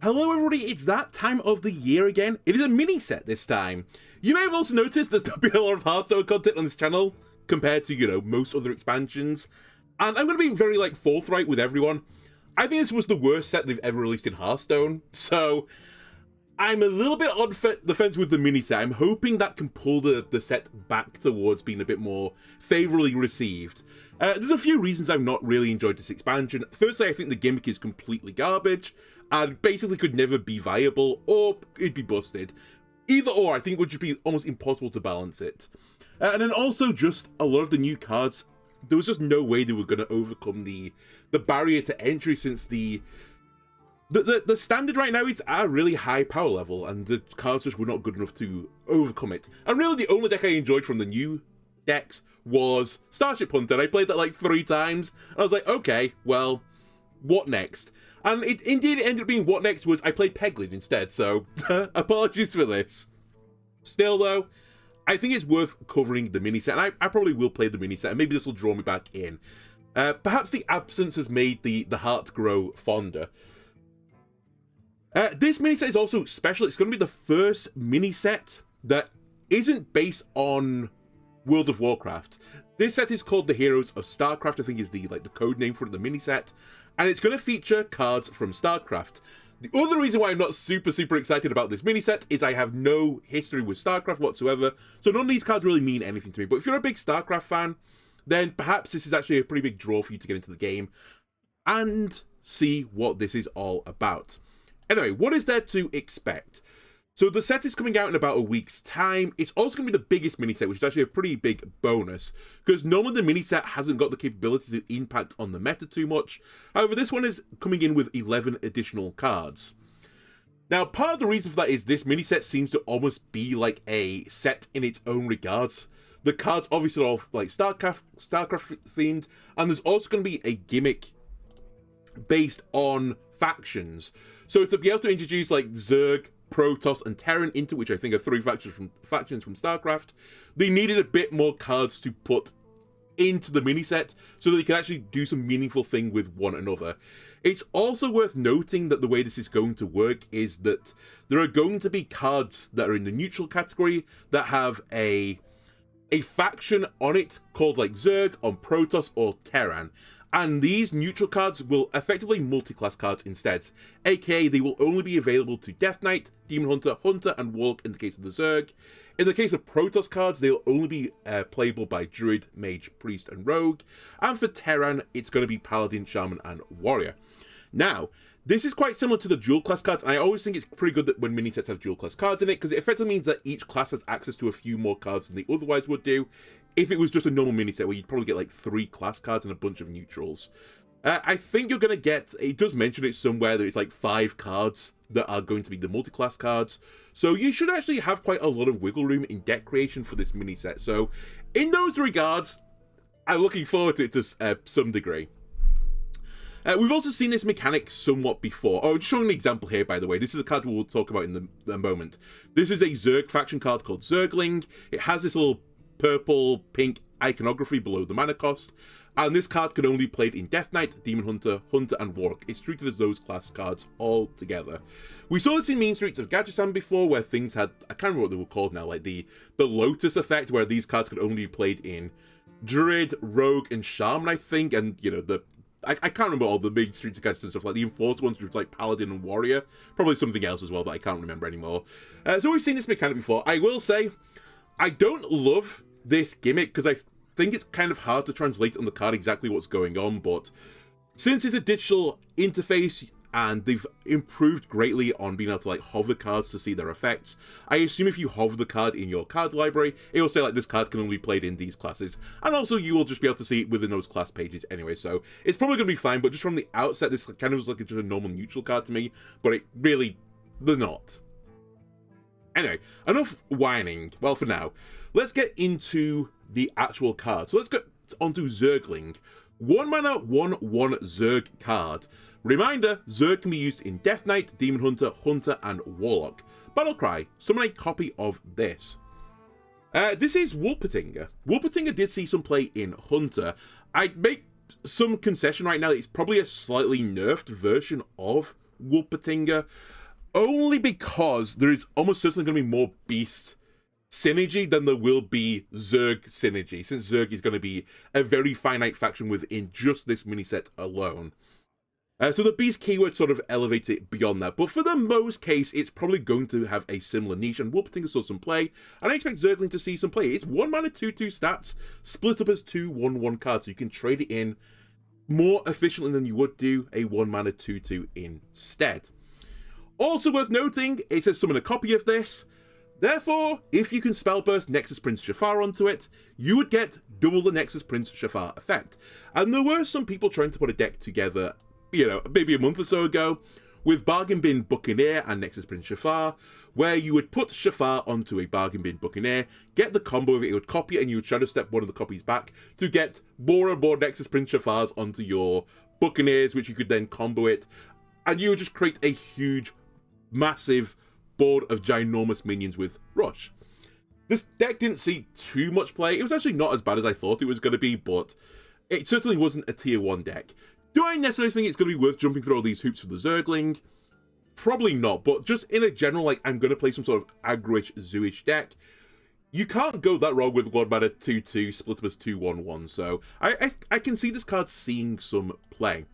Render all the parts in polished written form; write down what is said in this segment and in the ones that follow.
Hello everybody, it's that time of the year again. It is a mini set this time. You may have also noticed there's not been a lot of Hearthstone content on this channel compared to, most other expansions. And I'm going to be very, forthright with everyone. I think this was the worst set they've ever released in Hearthstone. So, I'm a little bit on the fence with the mini set. I'm hoping that can pull the set back towards being a bit more favourably received. There's a few reasons I've not really enjoyed this expansion. Firstly, I think the gimmick is completely garbage and basically could never be viable, or it'd be busted. Either or, I think it would just be almost impossible to balance it. And then also just a lot of the new cards, there was just no way they were going to overcome the barrier to entry, since the standard right now is at a really high power level, and the cards just were not good enough to overcome it. And really the only deck I enjoyed from the new decks was Starship Hunter. I played that like 3 times, and I was like, okay, well, what next? And it indeed ended up being what next was I played Peglin instead, so apologies for this. Still though, I think it's worth covering the mini set, and I probably will play the mini set, and maybe this will draw me back in. Perhaps the absence has made the heart grow fonder. This mini set is also special. It's going to be the first mini set that isn't based on World of Warcraft. This set is called the Heroes of Starcraft, I think is the code name for the mini set, and it's going to feature cards from StarCraft. The other reason why I'm not super excited about this mini set is I have no history with StarCraft whatsoever, so none of these cards really mean anything to me. But if you're a big StarCraft fan, then perhaps this is actually a pretty big draw for you to get into the game and see what this is all about. Anyway, what is there to expect? So the set is coming out in about a week's time. It's also going to be the biggest mini set, which is actually a pretty big bonus, because normally the mini set hasn't got the capability to impact on the meta too much. However, this one is coming in with 11 additional cards. Now, part of the reason for that is this mini set seems to almost be like a set in its own regards. The cards obviously are all like StarCraft themed, and there's also going to be a gimmick based on factions. So to be able to introduce like Zerg, Protoss, and Terran into, which I think are 3 factions from StarCraft, they needed a bit more cards to put into the mini set so that they can actually do some meaningful thing with one another. It's also worth noting that the way this is going to work is that there are going to be cards that are in the neutral category that have a faction on it called like Zerg, on Protoss, or Terran. And these neutral cards will effectively multi-class cards instead, aka they will only be available to Death Knight, Demon Hunter, Hunter, and Warlock in the case of the Zerg. In the case of Protoss cards, they'll only be playable by Druid, Mage, Priest, and Rogue. And for Terran, it's going to be Paladin, Shaman, and Warrior. Now, this is quite similar to the dual class cards, and I always think it's pretty good that when mini sets have dual class cards in it, because it effectively means that each class has access to a few more cards than they otherwise would do. If it was just a normal mini set where you'd probably get like 3 class cards and a bunch of neutrals. I think you're going to get, it does mention it somewhere that it's like 5 cards that are going to be the multi-class cards. So you should actually have quite a lot of wiggle room in deck creation for this mini set. So in those regards, I'm looking forward to it to some degree. We've also seen this mechanic somewhat before. Oh, just showing an example here, by the way. This is a card we'll talk about in the moment. This is a Zerg faction card called Zergling. It has this little purple-pink iconography below the mana cost, and this card can only be played in Death Knight, Demon Hunter, Hunter, and Warlock. It's treated as those class cards all together. We saw this in Mean Streets of Gadgetzan before, where things had, I can't remember what they were called now, like the Lotus effect, where these cards could only be played in Druid, Rogue, and Shaman, I think, and, I can't remember all the Mean Streets of Gadgetzan stuff, like the enforced ones, which was like Paladin and Warrior, probably something else as well that I can't remember anymore. So we've seen this mechanic before. I will say, I don't love this gimmick because I think it's kind of hard to translate on the card exactly what's going on, but since it's a digital interface and they've improved greatly on being able to like hover cards to see their effects, I assume if you hover the card in your card library, it will say like this card can only be played in these classes, and also you will just be able to see it within those class pages anyway, so it's probably going to be fine. But just from the outset, this kind of was like just a normal neutral card to me, but it really, they're not. Anyway, enough whining, well for now. Let's get into the actual card. So let's get onto Zergling. 1 mana, 1/1 Zerg card. Reminder, Zerg can be used in Death Knight, Demon Hunter, Hunter, and Warlock. Battlecry, summon a copy of this. This is Wolpertinger. Wolpertinger did see some play in Hunter. I'd make some concession right now that it's probably a slightly nerfed version of Wolpertinger, only because there is almost certainly going to be more Beast synergy than there will be Zerg synergy, since Zerg is going to be a very finite faction within just this mini set alone. So the Beast keyword sort of elevates it beyond that, but for the most case, it's probably going to have a similar niche, and Wolpertinger saw some play, and I expect Zergling to see some play. It's 1 mana 2/2 stats, split up as 2 1/1 cards, so you can trade it in more efficiently than you would do a 1 mana 2/2 instead. Also worth noting, it says summon a copy of this. Therefore, if you can Spellburst Nexus Prince Shafar onto it, you would get double the Nexus Prince Shafar effect. And there were some people trying to put a deck together, you know, maybe a month or so ago, with Bargain Bin Buccaneer and Nexus Prince Shafar, where you would put Shafar onto a Bargain Bin Buccaneer, get the combo of it, would copy it, and you would Shadow Step one of the copies back to get more and more Nexus Prince Shafars onto your Buccaneers, which you could then combo it, and you would just create a huge, massive board of ginormous minions with Rush. This deck didn't see too much play. It was actually not as bad as I thought it was going to be, but it certainly wasn't a tier 1 deck. Do I necessarily think it's going to be worth jumping through all these hoops for the Zergling? Probably not, but just in a general, like, I'm going to play some sort of aggro-ish, zoo-ish deck, you can't go that wrong with 1 mana 2/2, split up as 2 1/1, so I can see this card seeing some play.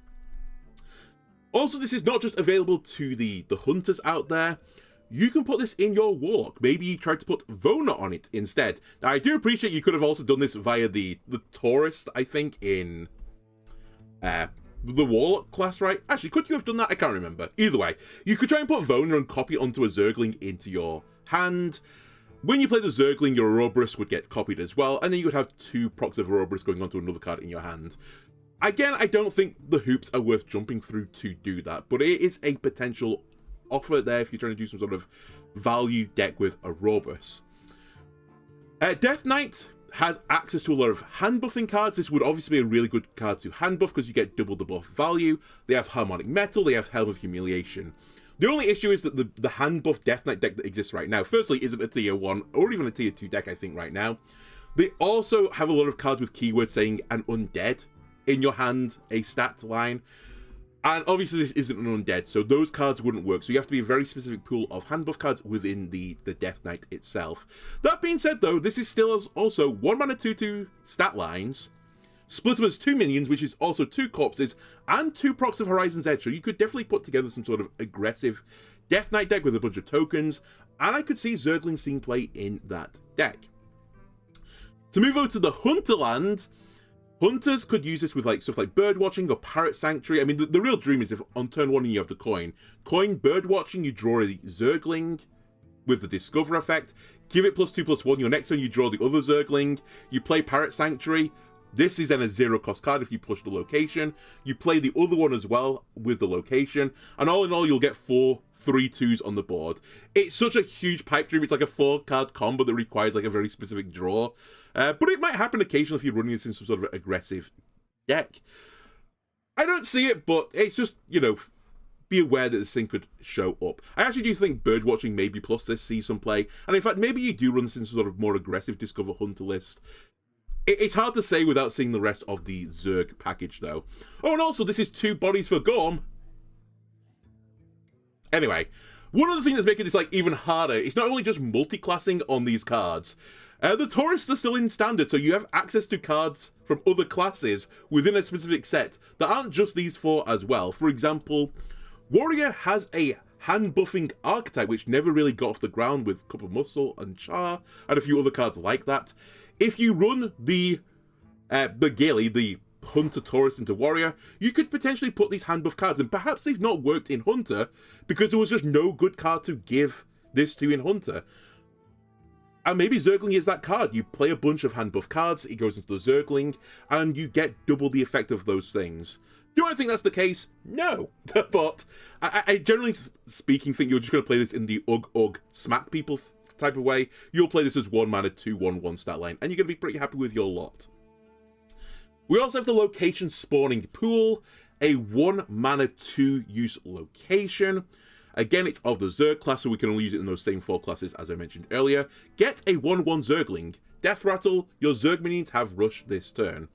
Also, this is not just available to the hunters out there. You can put this in your Warlock. Maybe you try to put Vona on it instead. Now, I do appreciate you could have also done this via the Tourist, I think, in the Warlock class, right? Actually, could you have done that? I can't remember. Either way, you could try and put Vona and copy it onto a Zergling into your hand. When you play the Zergling, your Ouroboros would get copied as well, and then you would have 2 procs of Ouroboros going onto another card in your hand. Again, I don't think the hoops are worth jumping through to do that, but it is a potential offer there if you're trying to do some sort of value deck with Ouroboros. Death Knight has access to a lot of hand buffing cards. This would obviously be a really good card to hand buff because you get double the buff value. They have Harmonic Metal, they have Helm of Humiliation. The only issue is that the hand buff Death Knight deck that exists right now, firstly, isn't a tier 1 or even a tier 2 deck, I think, right now. They also have a lot of cards with keywords saying an undead in your hand, a stat line. And obviously this isn't an undead, so those cards wouldn't work. So you have to be a very specific pool of hand buff cards within the Death Knight itself. That being said though, this is still also 1 mana 2/2 stat lines, split them as 2 minions, which is also 2 corpses, and 2 procs of Horizon's Edge. So you could definitely put together some sort of aggressive Death Knight deck with a bunch of tokens, and I could see Zergling seeing play in that deck. To move over to the Hunterland, Hunters could use this with like stuff like Birdwatching or Parrot Sanctuary. I mean, the real dream is if on turn 1 you have the coin Birdwatching, you draw a Zergling with the Discover effect, give it +2/+1, your next turn you draw the other Zergling, you play Parrot Sanctuary. This is then a 0-cost card if you push the location. You play the other one as well with the location, and all in all, you'll get 4 3/2s on the board. It's such a huge pipe dream. It's like a 4-card combo that requires like a very specific draw. But it might happen occasionally if you're running this in some sort of aggressive deck. I don't see it, but it's just, you know, be aware that this thing could show up. I actually do think Birdwatching maybe plus this sees some play, and in fact, maybe you do run this in some sort of more aggressive Discover Hunter list. It's hard to say without seeing the rest of the Zerg package, though. Oh, and also, this is 2 bodies for Gorm. Anyway, one other thing that's making this, like, even harder is not only just multi-classing on these cards. The tourists are still in standard, so you have access to cards from other classes within a specific set that aren't just these 4 as well. For example, Warrior has a hand buffing archetype, which never really got off the ground with Cup of Muscle and Char, and a few other cards like that. If you run the Gilly, the Hunter Tourist into Warrior, you could potentially put these hand buff cards, and perhaps they've not worked in Hunter because there was just no good card to give this to in Hunter. And maybe Zergling is that card. You play a bunch of hand buff cards, it goes into the Zergling, and you get double the effect of those things. Do I think that's the case? No. But I generally speaking think you're just going to play this in the ugh smack people type of way. You'll play this as 1 mana 2/1/1 stat line, and you're going to be pretty happy with your lot. We also have the location spawning pool, a 1 mana 2-use location. Again, it's of the Zerg class, so we can only use it in those same 4 classes as I mentioned earlier. Get a 1/1 Zergling. Death Rattle, your Zerg minions have Rush this turn.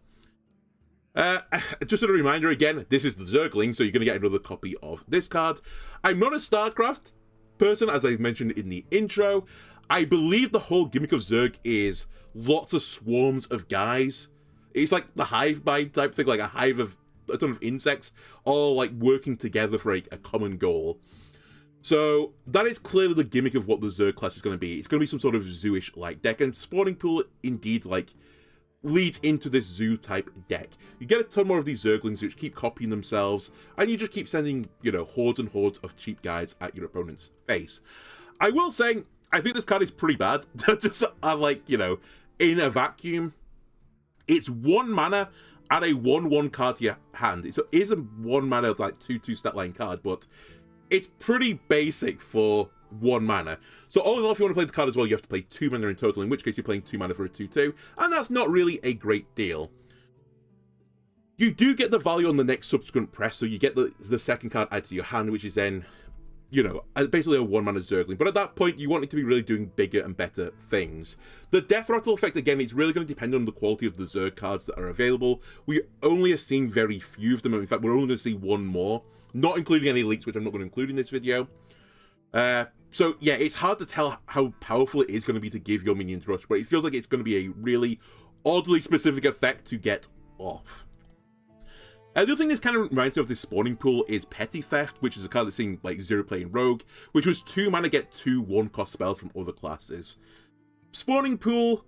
Just a reminder again, this is the Zergling, so you're going to get another copy of this card. I'm not a StarCraft person, as I mentioned in the intro. I believe the whole gimmick of Zerg is lots of swarms of guys. It's like the hive mind type thing, like a hive of a ton of insects, all like working together for a common goal. So that is clearly the gimmick of what the Zerg class is going to be. It's going to be some sort of zoo-ish-like deck, and Spawning Pool indeed like leads into this zoo type deck. You get a ton more of these Zerglings which keep copying themselves, and you just keep sending, you know, hordes and hordes of cheap guys at your opponent's face. I will say, I think this card is pretty bad. Just like, you know, in a vacuum, it's 1 mana and a 1/1 card to your hand. It is a 1 mana like 2/2 stat line card, but it's pretty basic for 1 mana. So all in all, if you want to play the card as well, you have to play 2 mana in total, in which case you're playing 2 mana for a 2/2, and that's not really a great deal. You do get the value on the next subsequent press, so you get the second card added to your hand, which is then, you know, basically a 1 mana Zergling. But at that point, you want it to be really doing bigger and better things. The Death Rattle effect, again, it's really going to depend on the quality of the Zerg cards that are available. We only are seeing very few of them. In fact, we're only going to see 1 more, not including any leaks, which I'm not going to include in this video. So yeah, it's hard to tell how powerful it is going to be to give your minions rush, but it feels like it's going to be a really oddly specific effect to get off. The other thing this kind of reminds me of this Spawning Pool is Petty Theft, which is a card that's seen like 0 playing Rogue, which was 2 mana get 2 1-cost spells from other classes. Spawning Pool,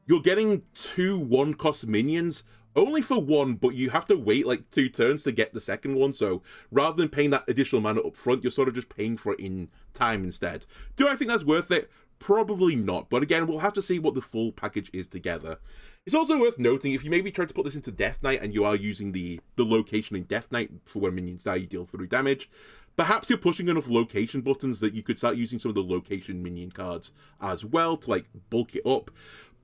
you're getting 2 1-cost minions, only for 1, but you have to wait like 2 turns to get the second one, so rather than paying that additional mana up front, you're sort of just paying for it in time instead. Do I think that's worth it? Probably not, but again, we'll have to see what the full package is together. It's also worth noting, if you maybe try to put this into Death Knight and you are using the location in Death Knight for when minions die, you deal 3 damage, perhaps you're pushing enough location buttons that you could start using some of the location minion cards as well to like bulk it up.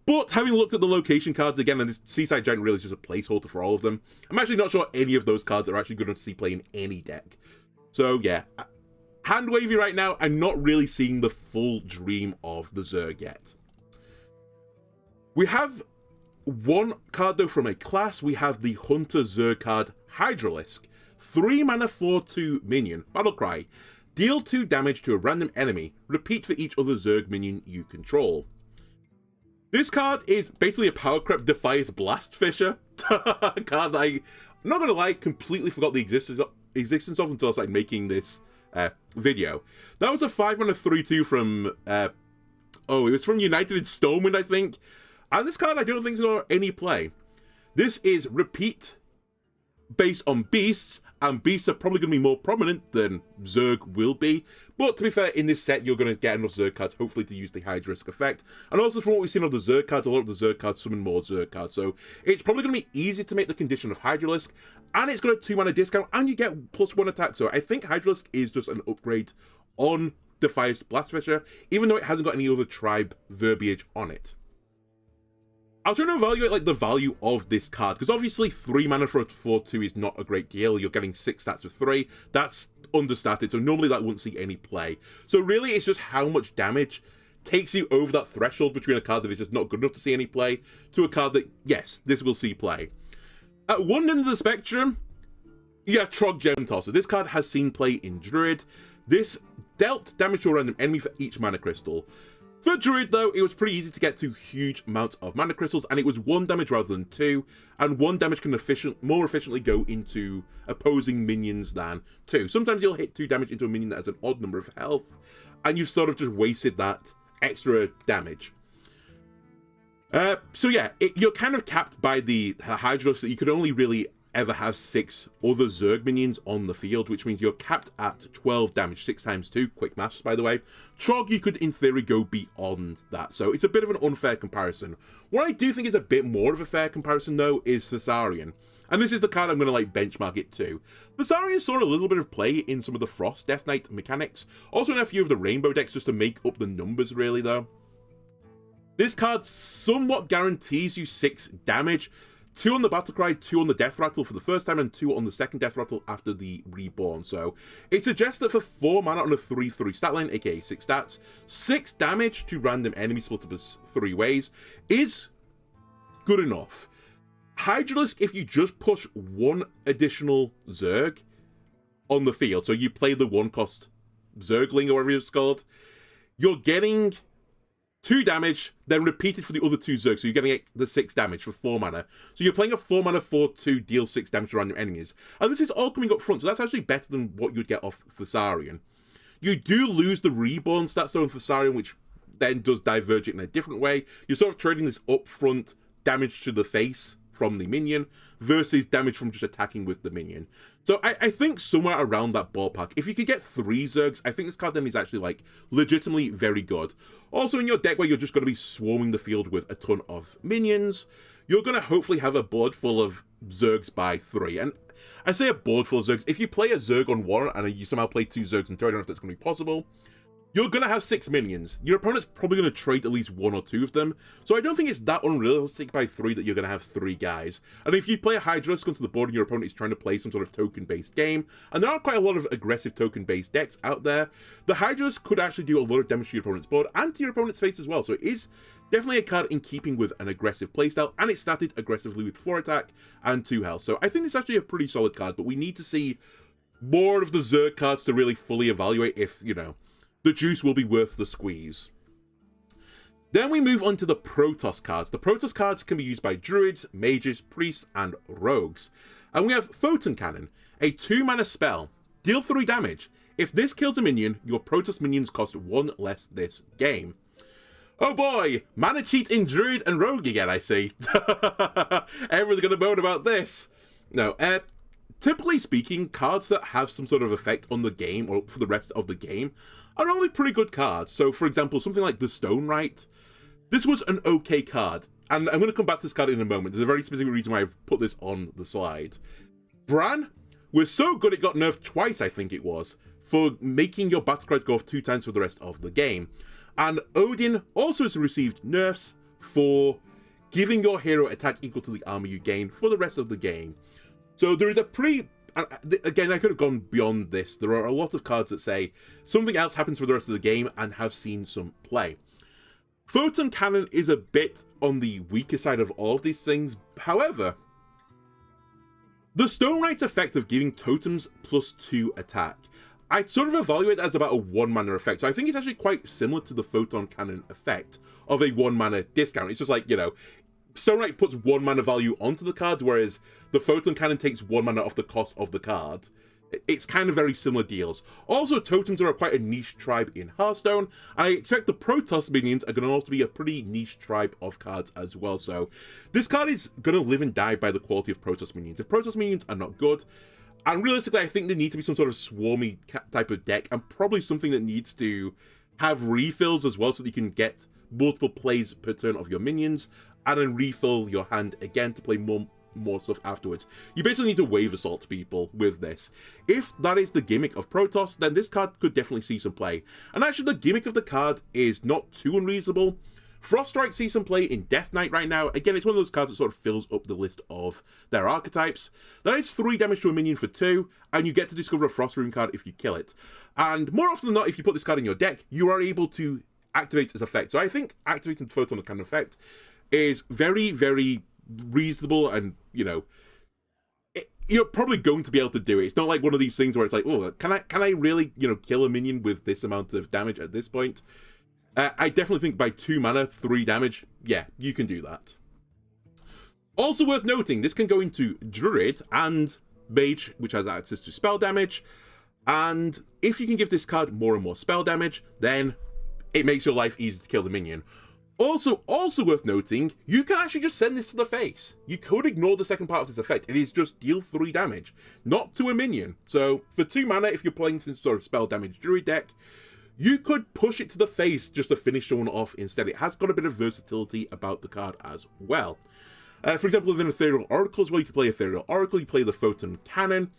But having looked at the location cards again, and this Seaside Giant really is just a placeholder for all of them, I'm actually not sure any of those cards are actually good enough to see play in any deck. So yeah, hand wavy right now, I'm not really seeing the full dream of the Zerg yet. We have 1 card though from a class. We have the Hunter Zerg card, Hydralisk. 3 mana 4/2 minion, Battlecry. Deal 2 damage to a random enemy. Repeat for each other Zerg minion you control. This card is basically a power creep Defias Blast Fisher. A card that I'm not going to lie, completely forgot the existence of until I started making this video. That was a 5 mana 3/2 from, it was from United in Stonewind, I think. And this card I don't think is any play. This is repeat based on beasts, and beasts are probably going to be more prominent than Zerg will be. But to be fair, in this set, you're going to get enough Zerg cards, hopefully, to use the Hydralisk effect. And also, from what we've seen of the Zerg cards, a lot of the Zerg cards summon more Zerg cards. So it's probably going to be easy to make the condition of Hydralisk, and it's got a 2 mana discount, and you get +1 attack. So I think Hydralisk is just an upgrade on Defias Blastfisher, even though it hasn't got any other tribe verbiage on it. I was trying to evaluate like the value of this card, because obviously 3 mana for a 4/2 is not a great deal. You're getting 6 stats with 3. That's understated, so normally that wouldn't see any play. So really, it's just how much damage takes you over that threshold between a card that is just not good enough to see any play to a card that, yes, this will see play. At one end of the spectrum, you have Trog Gem Tosser. This card has seen play in Druid. This dealt damage to a random enemy for each mana crystal. For Druid, though, it was pretty easy to get to huge amounts of mana crystals, and it was 1 damage rather than 2, and 1 damage can more efficiently go into opposing minions than 2. Sometimes you'll hit 2 damage into a minion that has an odd number of health, and you've sort of just wasted that extra damage. So yeah, you're kind of capped by the Hydralisk that you could only really ever have 6 other Zerg minions on the field, which means you're capped at 12 damage, 6 times 2, quick maths by the way. Trog, you could in theory go beyond that, so it's a bit of an unfair comparison. What I do think is a bit more of a fair comparison though is Thessarian, and this is the card I'm going to like benchmark it to. Thessarian saw a little bit of play in some of the Frost Death Knight mechanics, also in a few of the Rainbow decks just to make up the numbers really though. This card somewhat guarantees you 6 damage, 2 on the Battlecry, 2 on the Death Rattle for the first time, and 2 on the second Death Rattle after the Reborn. So it suggests that for 4 mana on a 3/3 stat line, aka 6 stats, 6 damage to random enemies split up as 3 ways is good enough. Hydralisk, if you just push one additional Zerg on the field, so you play the 1-cost Zergling or whatever it's called, you're getting 2 damage, then repeated for the other 2 Zergs, so you're getting the 6 damage for 4 mana. So you're playing a 4 mana 4/2, deal 6 damage to random enemies. And this is all coming up front, so that's actually better than what you'd get off Thessarian. You do lose the Reborn stats though on Thessarian, which then does diverge it in a different way. You're sort of trading this upfront damage to the face from the minion versus damage from just attacking with the minion. So I think somewhere around that ballpark, if you could get 3 Zergs, I think this card then is actually like legitimately very good. Also in your deck where you're just going to be swarming the field with a ton of minions, you're going to hopefully have a board full of Zergs by 3. And I say a board full of Zergs, if you play a Zerg on 1 and you somehow play 2 Zergs in turn, I don't know if that's going to be possible, you're going to have 6 minions. Your opponent's probably going to trade at least 1 or 2 of them. So I don't think it's that unrealistic by 3 that you're going to have 3 guys. And if you play a Hydralisk onto the board and your opponent is trying to play some sort of token-based game, and there are quite a lot of aggressive token-based decks out there, the Hydralisk could actually do a lot of damage to your opponent's board and to your opponent's face as well. So it is definitely a card in keeping with an aggressive playstyle, and it's statted aggressively with 4 attack and 2 health. So I think it's actually a pretty solid card, but we need to see more of the Zerg cards to really fully evaluate if, you know, the juice will be worth the squeeze. Then we move on to the Protoss cards. The Protoss cards can be used by druids, mages, priests, and rogues. And we have Photon Cannon, a 2-mana spell. Deal 3 damage. If this kills a minion, your Protoss minions cost 1 less this game. Oh boy, mana cheat in druid and rogue again, I see. Everyone's going to moan about this. No, typically speaking, cards that have some sort of effect on the game or for the rest of the game are normally pretty good cards. So, for example, something like the Stone Right. This was an okay card, and I'm going to come back to this card in a moment. There's a very specific reason why I've put this on the slide. Bran was so good it got nerfed twice, I think it was, for making your battle cards go off 2 times for the rest of the game. And Odin also has received nerfs for giving your hero attack equal to the armor you gain for the rest of the game. So there is a pretty... Again, I could have gone beyond this. There are a lot of cards that say something else happens for the rest of the game and have seen some play. Photon Cannon is a bit on the weaker side of all of these things. However, the Stone Right's effect of giving totems +2 attack, I'd sort of evaluate that as about a 1-mana effect. So I think it's actually quite similar to the Photon Cannon effect of a 1-mana discount. It's just like, you know, Stone Right puts 1 mana value onto the cards, whereas the Photon Cannon takes 1 mana off the cost of the card. It's kind of very similar deals. Also, totems are quite a niche tribe in Hearthstone, and I expect the Protoss minions are going to also be a pretty niche tribe of cards as well. So this card is going to live and die by the quality of Protoss minions. If Protoss minions are not good, and realistically I think they need to be some sort of swarmy type of deck, and probably something that needs to have refills as well so that you can get multiple plays per turn of your minions, and then refill your hand again to play more stuff afterwards. You basically need to wave assault people with this. If that is the gimmick of Protoss, then this card could definitely see some play. And actually the gimmick of the card is not too unreasonable. Froststrike sees some play in Death Knight right now. Again, it's one of those cards that sort of fills up the list of their archetypes. That is 3 damage to a minion for 2, and you get to discover a Frost Rune card if you kill it. And more often than not, if you put this card in your deck, you are able to activate its effect. So I think activating the Photon Cannon effect is very, very reasonable, and, you know, you're probably going to be able to do it. It's not like one of these things where it's like, oh, can I really, you know, kill a minion with this amount of damage at this point? I definitely think by 2 mana, 3 damage, yeah, you can do that. Also worth noting, this can go into Druid and Mage, which has access to spell damage, and if you can give this card more and more spell damage, then it makes your life easy to kill the minion. Also worth noting, you can actually just send this to the face. You could ignore the second part of this effect. It is just deal 3 damage, not to a minion. So for 2 mana, if you're playing some sort of spell damage druid deck, you could push it to the face just to finish someone off instead. It has got a bit of versatility about the card as well. For example, within Ethereal Oracle as well, you can play Ethereal Oracle, you play the Photon Cannon,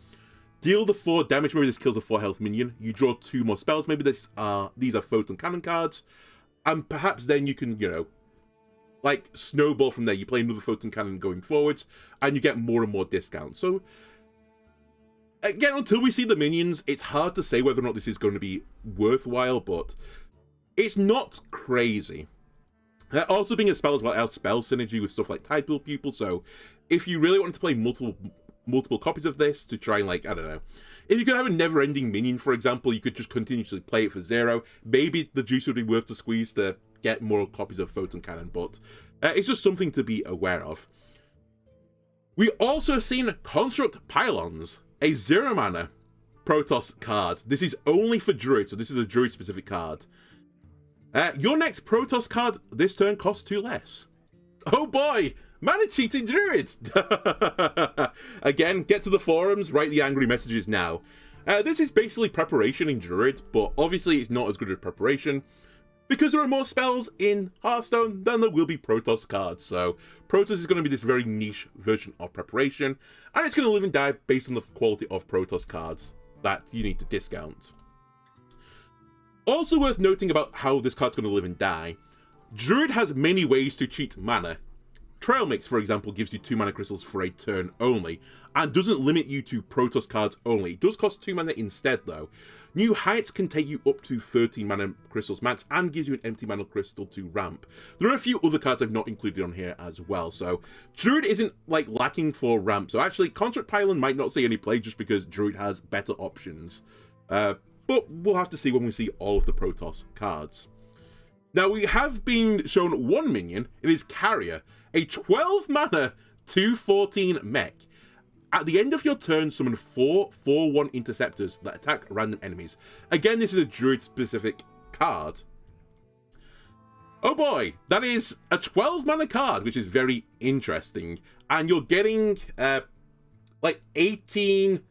deal the 4 damage, maybe this kills a 4 health minion, you draw 2 more spells, maybe these are Photon Cannon cards, and perhaps then you can, you know, like, snowball from there. You play another Photon Cannon going forwards, and you get more and more discounts. So, again, until we see the minions, it's hard to say whether or not this is going to be worthwhile, but it's not crazy. Also being a spell as well, our spell synergy with stuff like Tidepool Pupil, so if you really wanted to play multiple copies of this to try and, like, I don't know, if you could have a never-ending minion, for example, you could just continuously play it for 0. Maybe the juice would be worth the squeeze to get more copies of Photon Cannon, but it's just something to be aware of. We also have seen Construct Pylons, a 0 mana Protoss card. This is only for Druid, so this is a Druid-specific card. Your next Protoss card this turn costs 2 less. Oh boy! Mana cheating Druid! Again, get to the forums, write the angry messages now. This is basically preparation in Druid, but obviously it's not as good as preparation, because there are more spells in Hearthstone than there will be Protoss cards, so Protoss is going to be this very niche version of preparation, and it's going to live and die based on the quality of Protoss cards that you need to discount. Also worth noting about how this card's going to live and die, Druid has many ways to cheat mana. Trail Mix, for example, gives you 2 mana crystals for a turn only, and doesn't limit you to Protoss cards only. It does cost 2 mana instead, though. New Heights can take you up to 13 mana crystals max, and gives you an empty mana crystal to ramp. There are a few other cards I've not included on here as well, so Druid isn't, like, lacking for ramp. So actually, Construct Pylon might not see any play just because Druid has better options. But we'll have to see when we see all of the Protoss cards. Now, we have been shown one minion. It is Carrier, a 12 mana 2/14 mech. At the end of your turn, summon 4 4/1 interceptors that attack random enemies. Again, this is a Druid-specific card. Oh boy, that is a 12 mana card, which is very interesting. And you're getting, like, 18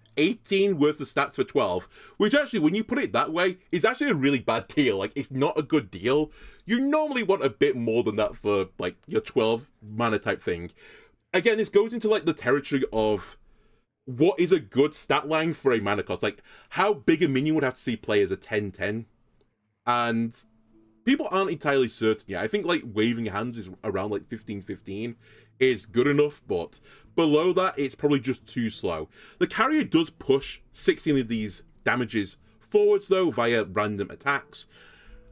worth of stats for 12, which actually, when you put it that way, is actually a really bad deal. Like, it's not a good deal. You normally want a bit more than that for, like, your 12 mana type thing. Again, this goes into, like, the territory of what is a good stat line for a mana cost. Like, how big a minion would have to see play as a 10/10? And people aren't entirely certain yet. I think, like, Waving Hands is around, like, 15/15 is good enough, but below that, it's probably just too slow. The Carrier does push 16 of these damages forwards, though, via random attacks.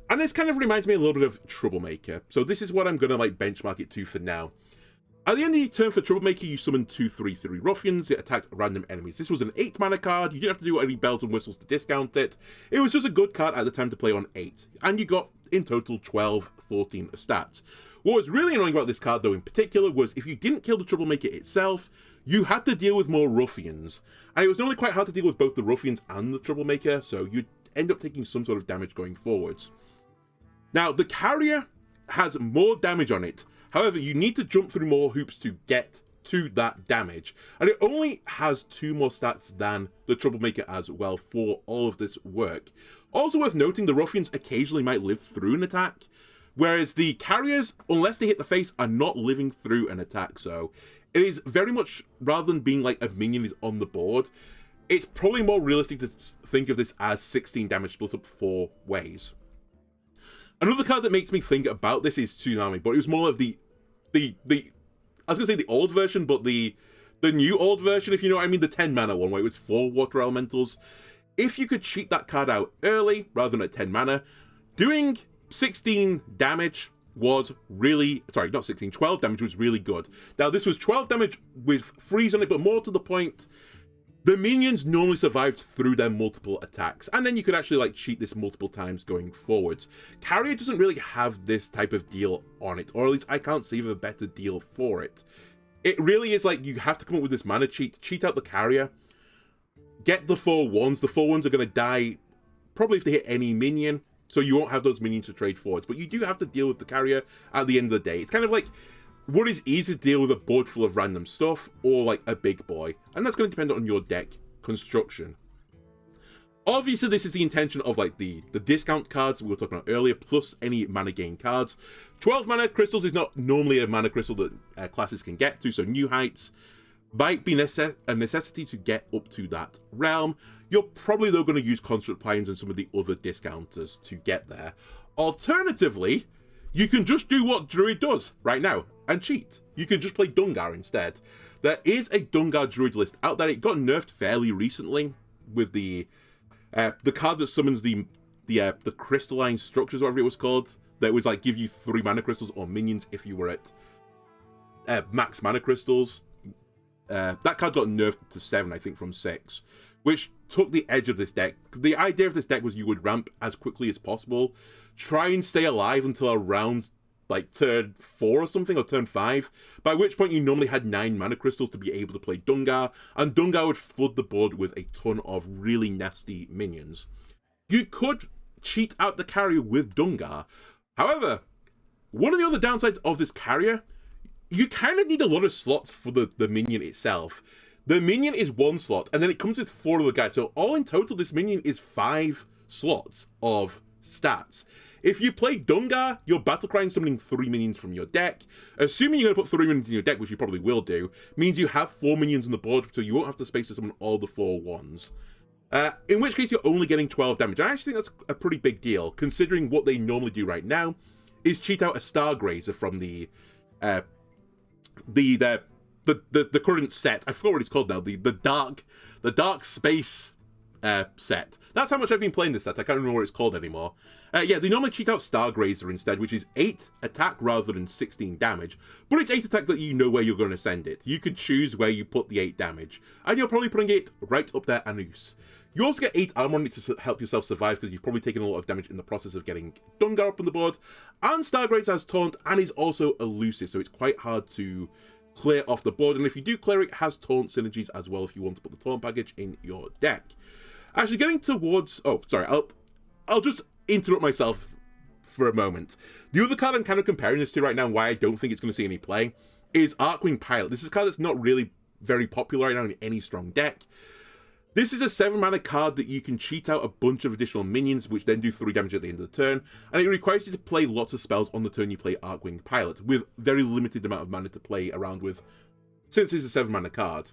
And this kind of reminds me a little bit of Troublemaker. So this is what I'm going to, like, benchmark it to for now. At the end of your turn for Troublemaker, you summon 2/3/3 Ruffians. It attacked random enemies. This was an 8 mana card. You didn't have to do any bells and whistles to discount it. It was just a good card at the time to play on 8. And you got, in total, 12/14 of stats. What was really annoying about this card, though, in particular, was if you didn't kill the Troublemaker itself, you had to deal with more Ruffians. And it was normally quite hard to deal with both the Ruffians and the Troublemaker, so you'd end up taking some sort of damage going forwards. Now, the Carrier has more damage on it. However, you need to jump through more hoops to get to that damage. And it only has 2 more stats than the Troublemaker as well for all of this work. Also worth noting, the Ruffians occasionally might live through an attack, whereas the Carriers, unless they hit the face, are not living through an attack. So it is very much, rather than being like a minion is on the board, it's probably more realistic to think of this as 16 damage split up 4 ways. Another card that makes me think about this is Tsunami, but it was more of the I was going to say the old version, but the new old version, if you know what I mean, the 10 mana one, where it was 4 water elementals. If you could cheat that card out early, rather than at 10 mana, doing 16 damage was really, sorry, not 16, 12 damage was really good. Now, this was 12 damage with freeze on it, but more to the point, the minions normally survived through their multiple attacks, and then you could actually, like, cheat this multiple times going forwards. Carrier doesn't really have this type of deal on it, or at least I can't see of a better deal for it. It really is like you have to come up with this mana cheat out the Carrier, get the 4/1s. The 4/1s are going to die probably if they hit any minion, so you won't have those minions to trade forwards, but you do have to deal with the Carrier at the end of the day. It's kind of like, what is easy to deal with a board full of random stuff, or like a big boy? And that's going to depend on your deck construction. Obviously, this is the intention of, like, the discount cards we were talking about earlier, plus any mana gain cards. 12 mana crystals is not normally a mana crystal that classes can get to, so New Heights might be a necessity to get up to that realm. You're probably, though, going to use Construct Pylons and some of the other discounters to get there. Alternatively, you can just do what Druid does right now and cheat. You can just play Dungar instead. There is a Dungar Druid list out there. It got nerfed fairly recently with the card that summons the crystalline structures, whatever it was called. That was like give you 3 mana crystals or minions if you were at max mana crystals. that card got nerfed to 7, I think, from 6, which took the edge of this deck. The idea of this deck was you would ramp as quickly as possible, try and stay alive until around like turn 4 or something, or turn 5, by which point you normally had 9 mana crystals to be able to play Dungar, and Dungar would flood the board with a ton of really nasty minions. You could cheat out the carrier with Dungar. However, one of the other downsides of this carrier, you kind of need a lot of slots for the minion itself. The minion is 1 slot, and then it comes with 4 other guys, so all in total, this minion is 5 slots of stats. If you play Dungar, you're battlecrying summoning 3 minions from your deck. Assuming you're going to put 3 minions in your deck, which you probably will do, means you have 4 minions on the board, so you won't have the space to summon all the 4 ones. In which case, you're only getting 12 damage. I actually think that's a pretty big deal, considering what they normally do right now is cheat out a Stargrazer from the current set. I forgot what it's called now. The dark space set. That's how much I've been playing this set. I can't remember what it's called anymore. Yeah, they normally cheat out Stargrazer instead, which is 8 attack rather than 16 damage. But it's 8 attack that you know where you're going to send it. You could choose where you put the 8 damage. And you're probably putting it right up there, Anus. You also get 8 armor on it to help yourself survive, because you've probably taken a lot of damage in the process of getting Dungar up on the board. And Stargrazer has Taunt and is also elusive, so it's quite hard to clear off the board. And if you do clear it, has Taunt synergies as well if you want to put the Taunt package in your deck. Actually, getting towards... Oh, sorry, I'll just interrupt myself for a moment. The other card I'm kind of comparing this to right now, and why I don't think it's going to see any play, is Archwing Pilot. This is a card that's not really very popular right now in any strong deck. This is a 7 mana card that you can cheat out a bunch of additional minions, which then do 3 damage at the end of the turn, and it requires you to play lots of spells on the turn you play Archwing Pilot, with very limited amount of mana to play around with, since it's a 7 mana card.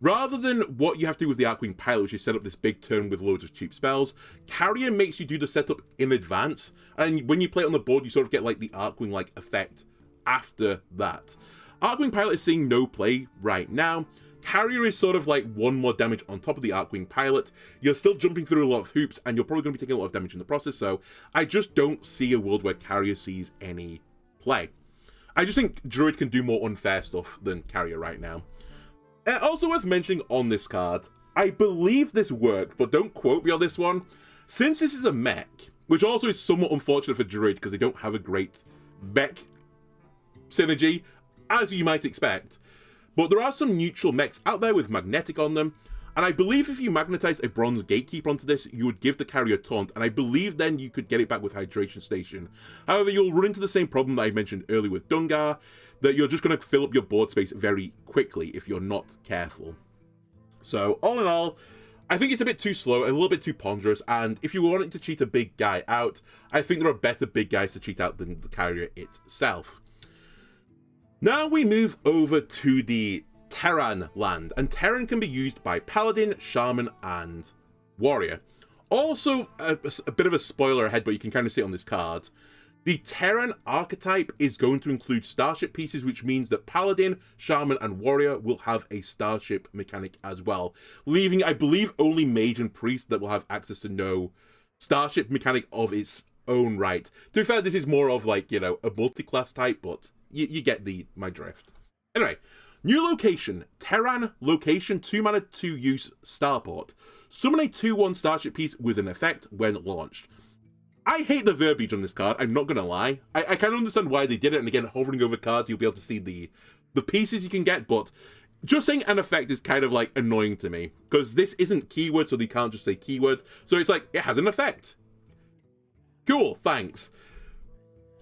Rather than what you have to do with the Archwing Pilot, which is set up this big turn with loads of cheap spells, Carrier makes you do the setup in advance, and when you play it on the board, you sort of get like the Archwing-like effect after that. Archwing Pilot is seeing no play right now. Carrier is sort of like 1 more damage on top of the Archwing Pilot. You're still jumping through a lot of hoops, and you're probably going to be taking a lot of damage in the process, so I just don't see a world where Carrier sees any play. I just think Druid can do more unfair stuff than Carrier right now. Also worth mentioning on this card, I believe this worked, but don't quote me on this one. Since this is a mech, which also is somewhat unfortunate for Druid because they don't have a great mech synergy, as you might expect, but there are some neutral mechs out there with magnetic on them, and I believe if you magnetize a Bronze Gatekeeper onto this, you would give the carrier Taunt, and I believe then you could get it back with Hydration Station. However, you'll run into the same problem that I mentioned earlier with Dungar, that you're just going to fill up your board space very quickly if you're not careful. So, all in all, I think it's a bit too slow, a little bit too ponderous, and if you wanted to cheat a big guy out, I think there are better big guys to cheat out than the carrier itself. Now we move over to the Terran land, and Terran can be used by Paladin, Shaman, and Warrior. Also, a bit of a spoiler ahead, but you can kind of see it on this card. The Terran archetype is going to include starship pieces, which means that Paladin, Shaman, and Warrior will have a starship mechanic as well, leaving, I believe, only Mage and Priest that will have access to no starship mechanic of its own right. To be fair, this is more of like, you know, a multi-class type, but you get my drift. Anyway, new location, Terran location, 2 mana, 2 use starport. Summon a 2/1 starship piece with an effect when launched. I hate the verbiage on this card, I'm not going to lie. I can understand why they did it, and again, hovering over cards, you'll be able to see the pieces you can get, but just saying an effect is kind of, like, annoying to me, because this isn't keyword, so they can't just say keyword, so it's like, it has an effect. Cool, thanks.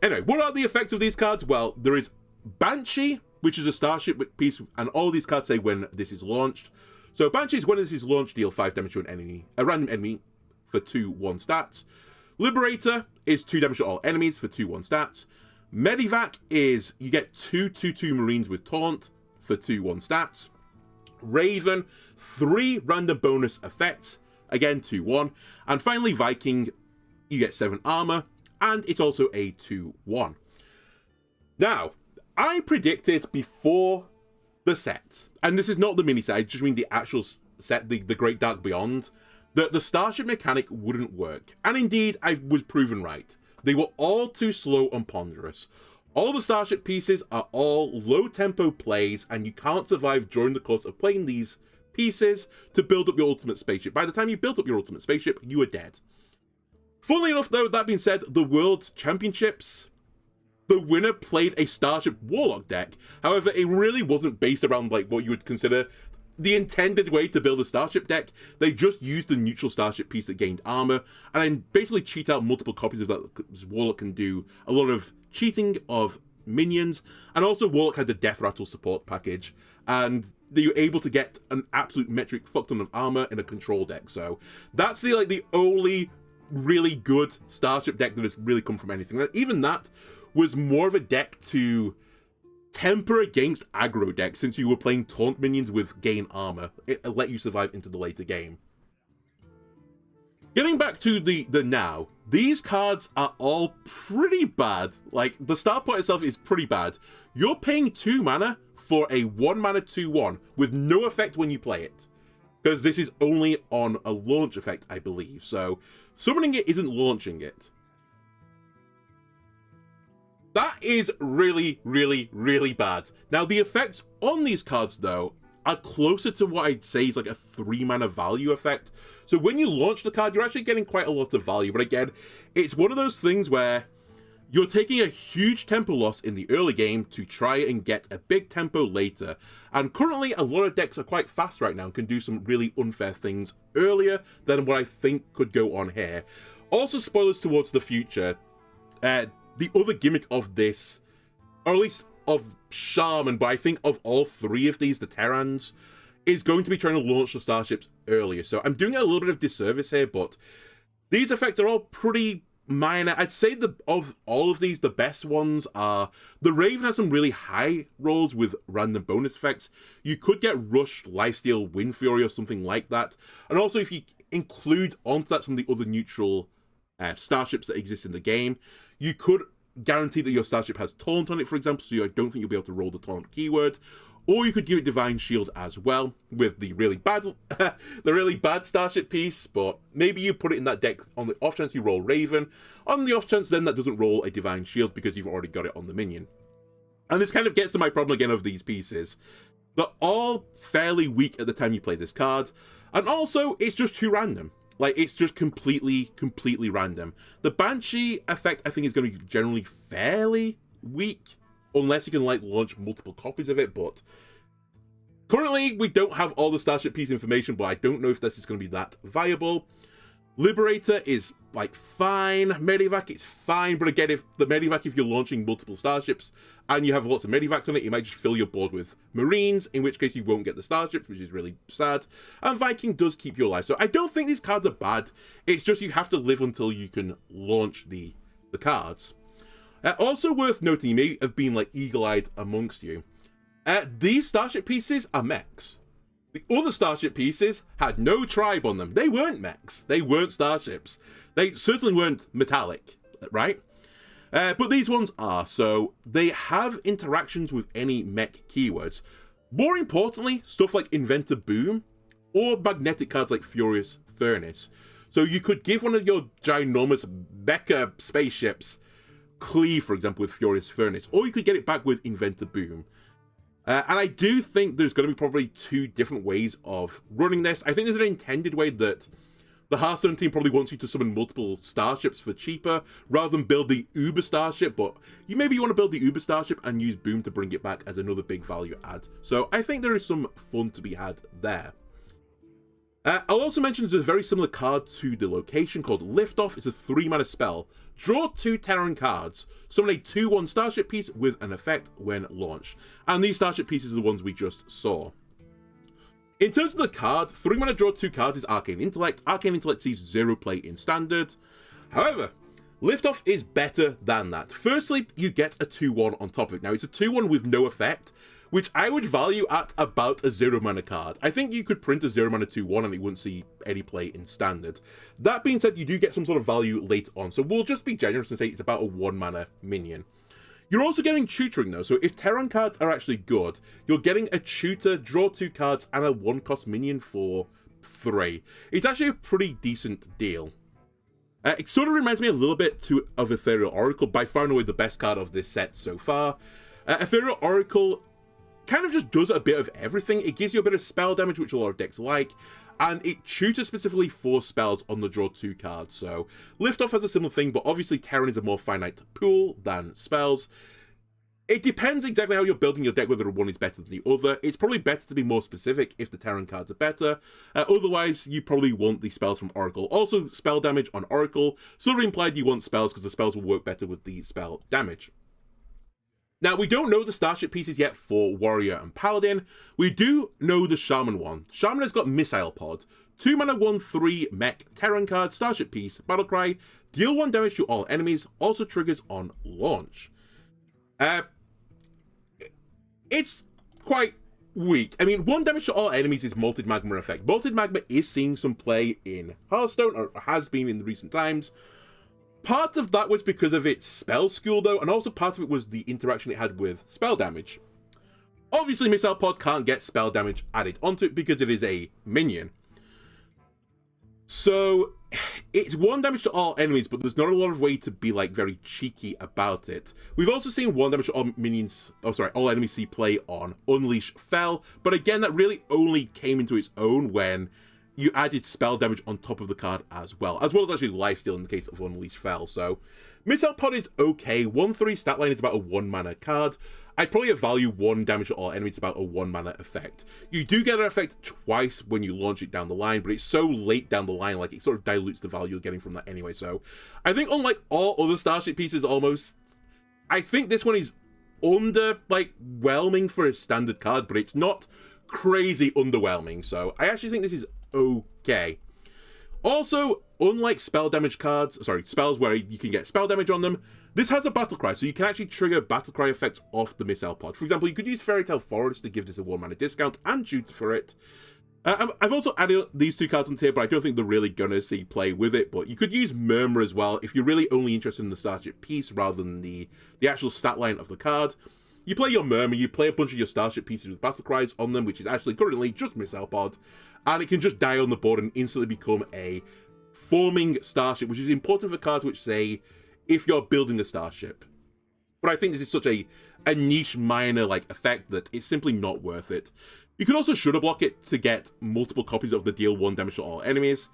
Anyway, what are the effects of these cards? Well, there is Banshee, which is a starship piece, and all these cards say when this is launched. So Banshee is when this is launched, deal 5 damage to an enemy, a random enemy, for 2/1 stats. Liberator is 2 damage to all enemies for 2/1 stats. Medivac is you get 2/2/2 Marines with Taunt for 2/1 stats. Raven, 3 random bonus effects, again 2/1. And finally Viking, you get 7 armor, and it's also a 2/1. Now, I predicted before the set, and this is not the mini set, I just mean the actual set, the Great Dark Beyond, that the starship mechanic wouldn't work. And indeed, I was proven right. They were all too slow and ponderous. All the starship pieces are all low tempo plays, and you can't survive during the course of playing these pieces to build up your ultimate spaceship. By the time you built up your ultimate spaceship, you are dead. Funnily enough, though, that being said, the World Championships, the winner played a Starship Warlock deck. However, it really wasn't based around like what you would consider the intended way to build a Starship deck. They just used the neutral Starship piece that gained armor, and then basically cheat out multiple copies of that. Warlock can do a lot of cheating of minions, and also Warlock had the Death Rattle support package, and they were able to get an absolute metric fuck ton of armor in a control deck. So that's the only really good Starship deck that has really come from anything. And even that was more of a deck to temper against aggro decks, since you were playing taunt minions with gain armor. It let you survive into the later game. Getting back to the now, these cards are all pretty bad. Like, the start point itself is pretty bad. You're paying 2 mana for a 1 mana 2/1 with no effect when you play it, because this is only on a launch effect, I believe. So summoning it isn't launching it. That is really, really, really bad. Now, the effects on these cards, though, are closer to what I'd say is like a 3 mana value effect. So when you launch the card, you're actually getting quite a lot of value. But again, it's one of those things where you're taking a huge tempo loss in the early game to try and get a big tempo later. And currently, a lot of decks are quite fast right now and can do some really unfair things earlier than what I think could go on here. Also, spoilers towards the future. The other gimmick of this, or at least of Shaman, but I think of all 3 of these, the Terrans, is going to be trying to launch the starships earlier. So I'm doing a little bit of disservice here, but these effects are all pretty minor. I'd say of all of these, the best ones are the Raven has some really high rolls with random bonus effects. You could get Rush, Lifesteal, Wind Fury, or something like that. And also, if you include onto that some of the other neutral starships that exist in the game, you could guarantee that your starship has taunt on it, for example, so I don't think you'll be able to roll the taunt keyword. Or you could give it Divine Shield as well, with the really bad starship piece, but maybe you put it in that deck on the off chance you roll Raven, on the off chance then that doesn't roll a Divine Shield because you've already got it on the minion. And this kind of gets to my problem again of these pieces. They're all fairly weak at the time you play this card, and also, it's just too random. Like, it's just completely random. The Banshee effect, I think, is going to be generally fairly weak, unless you can, like, launch multiple copies of it, but currently, we don't have all the Starship piece information, but I don't know if this is going to be that viable. Liberator is, like, fine. Medivac is fine, but again, if you're launching multiple starships, and you have lots of Medivacs on it, you might just fill your board with Marines, in which case you won't get the starships, which is really sad. And Viking does keep you alive, so I don't think these cards are bad. It's just you have to live until you can launch the cards. Also worth noting, you may have been, like, eagle-eyed amongst you. These starship pieces are mechs. The other starship pieces had no tribe on them. They weren't mechs. They weren't starships. They certainly weren't metallic, right? But these ones are, so they have interactions with any mech keywords. More importantly, stuff like Inventor Boom, or magnetic cards like Furious Furnace. So you could give one of your ginormous mecha spaceships Cleave, for example, with Furious Furnace, or you could get it back with Inventor Boom. And I do think there's going to be probably 2 different ways of running this. I think there's an intended way that the Hearthstone team probably wants you to summon multiple starships for cheaper, rather than build the Uber Starship, but maybe you want to build the Uber Starship and use Boom to bring it back as another big value add. So I think there is some fun to be had there. I'll also mention there's a very similar card to the location called Liftoff. It's a 3 mana spell. Draw 2 Terran cards. Summon a 2/1 starship piece with an effect when launched. And these starship pieces are the ones we just saw. In terms of the card, 3 mana draw 2 cards is Arcane Intellect. Arcane Intellect sees 0 play in Standard. However, Liftoff is better than that. Firstly, you get a 2/1 on top of it. Now, it's a 2/1 with no effect, which I would value at about a 0 mana card. I think you could print a 0 mana 2/1 and it wouldn't see any play in Standard. That being said, you do get some sort of value later on, so we'll just be generous and say it's about a 1 mana minion. You're also getting tutoring though, so if Terran cards are actually good, you're getting a tutor, draw 2 cards, and a 1-cost minion for 3. It's actually a pretty decent deal. It sort of reminds me a little bit of Ethereal Oracle, by far and away the best card of this set so far. Ethereal Oracle kind of just does a bit of everything. It gives you a bit of spell damage, which a lot of decks like, and it tutors specifically for spells on the draw 2 cards. So Liftoff has a similar thing, but obviously Terran is a more finite pool than spells. It depends exactly how you're building your deck, whether one is better than the other. It's probably better to be more specific if the Terran cards are better. Otherwise, you probably want the spells from Oracle. Also, spell damage on Oracle sort of implied you want spells because the spells will work better with the spell damage. Now, we don't know the Starship pieces yet for Warrior and Paladin. We do know the Shaman one. Shaman has got Missile Pod, 2 mana 1/3 mech, Terran card, Starship piece, Battlecry, deal 1 damage to all enemies, also triggers on launch. It's quite weak. I mean, 1 damage to all enemies is Molted Magma effect. Molted Magma is seeing some play in Hearthstone, or has been in the recent times. Part of that was because of its spell school, though, and also part of it was the interaction it had with spell damage. Obviously, Missile Pod can't get spell damage added onto it because it is a minion. So, it's 1 damage to all enemies, but there's not a lot of way to be, like, very cheeky about it. We've also seen 1 damage to all all enemies see play on Unleash Fell, but again, that really only came into its own when you added spell damage on top of the card as well as actually lifesteal in the case of Unleash Fell. So, Missile Pod is okay. 1/3 stat line is about a 1 mana card. I'd probably value 1 damage to all enemies, about a 1 mana effect. You do get an effect twice when you launch it down the line, but it's so late down the line, like, it sort of dilutes the value you're getting from that anyway. So, I think unlike all other Starship pieces almost, I think this one is whelming for a standard card, but it's not crazy underwhelming. So, I actually think this is okay. Also, unlike spell damage cards, spells where you can get spell damage on them, this has a Battlecry, so you can actually trigger Battlecry effects off the Missile Pod. For example, you could use Fairy Tale Forest to give this a 1 mana discount and shoot for it. I've also added these 2 cards onto here, but I don't think they're really gonna see play with it. But you could use Murmur as well if you're really only interested in the Starship piece rather than the actual stat line of the card. You play your Murmur, you play a bunch of your Starship pieces with Battlecries on them, which is actually currently just Missile Pod, and it can just die on the board and instantly become a forming Starship, which is important for cards which say, if you're building a Starship. But I think this is such a niche minor effect that it's simply not worth it. You could also Shudder Block it to get multiple copies of the deal 1 damage to all enemies.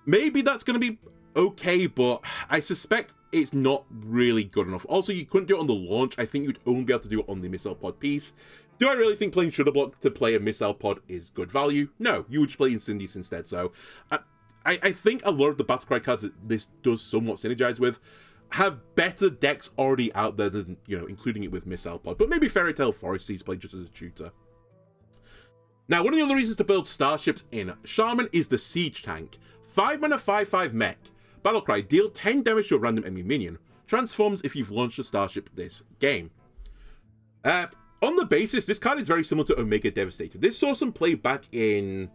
Maybe that's going to be okay, but I suspect it's not really good enough. Also, you couldn't do it on the launch. I think you'd only be able to do it on the Missile Pod piece. Do I really think playing Shudder Block to play a Missile Pod is good value? No, you would just play Incendius instead. So, I think a lot of the Battlecry cards that this does somewhat synergize with have better decks already out there than, including it with Missile Pod. But maybe Fairy Tale Forest sees play just as a tutor. Now, one of the other reasons to build Starships in Shaman is the Siege Tank. 5 mana 5/5 mech. Battlecry, deal 10 damage to a random enemy minion. Transforms if you've launched a Starship this game. On the basis, this card is very similar to Omega Devastator. This saw some play back in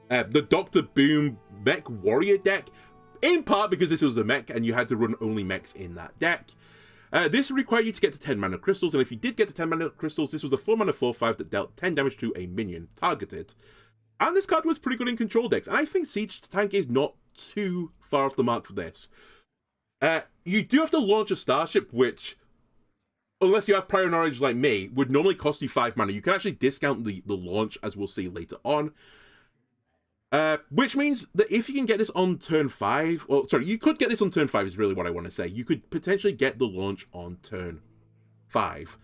the Dr. Boom Mech Warrior deck, in part because this was a mech and you had to run only mechs in that deck. This required you to get to 10 mana crystals, and if you did get to 10 mana crystals, this was a 4 mana 4/5 that dealt 10 damage to a minion targeted. And this card was pretty good in control decks, and I think Siege Tank is not too far off the mark for this. You do have to launch a Starship, which, unless you have prior knowledge like me, would normally cost you 5 mana. You can actually discount the launch, as we'll see later on. Which means that if you can get this on turn 5, you could get this on turn 5 is really what I want to say. You could potentially get the launch on turn 5.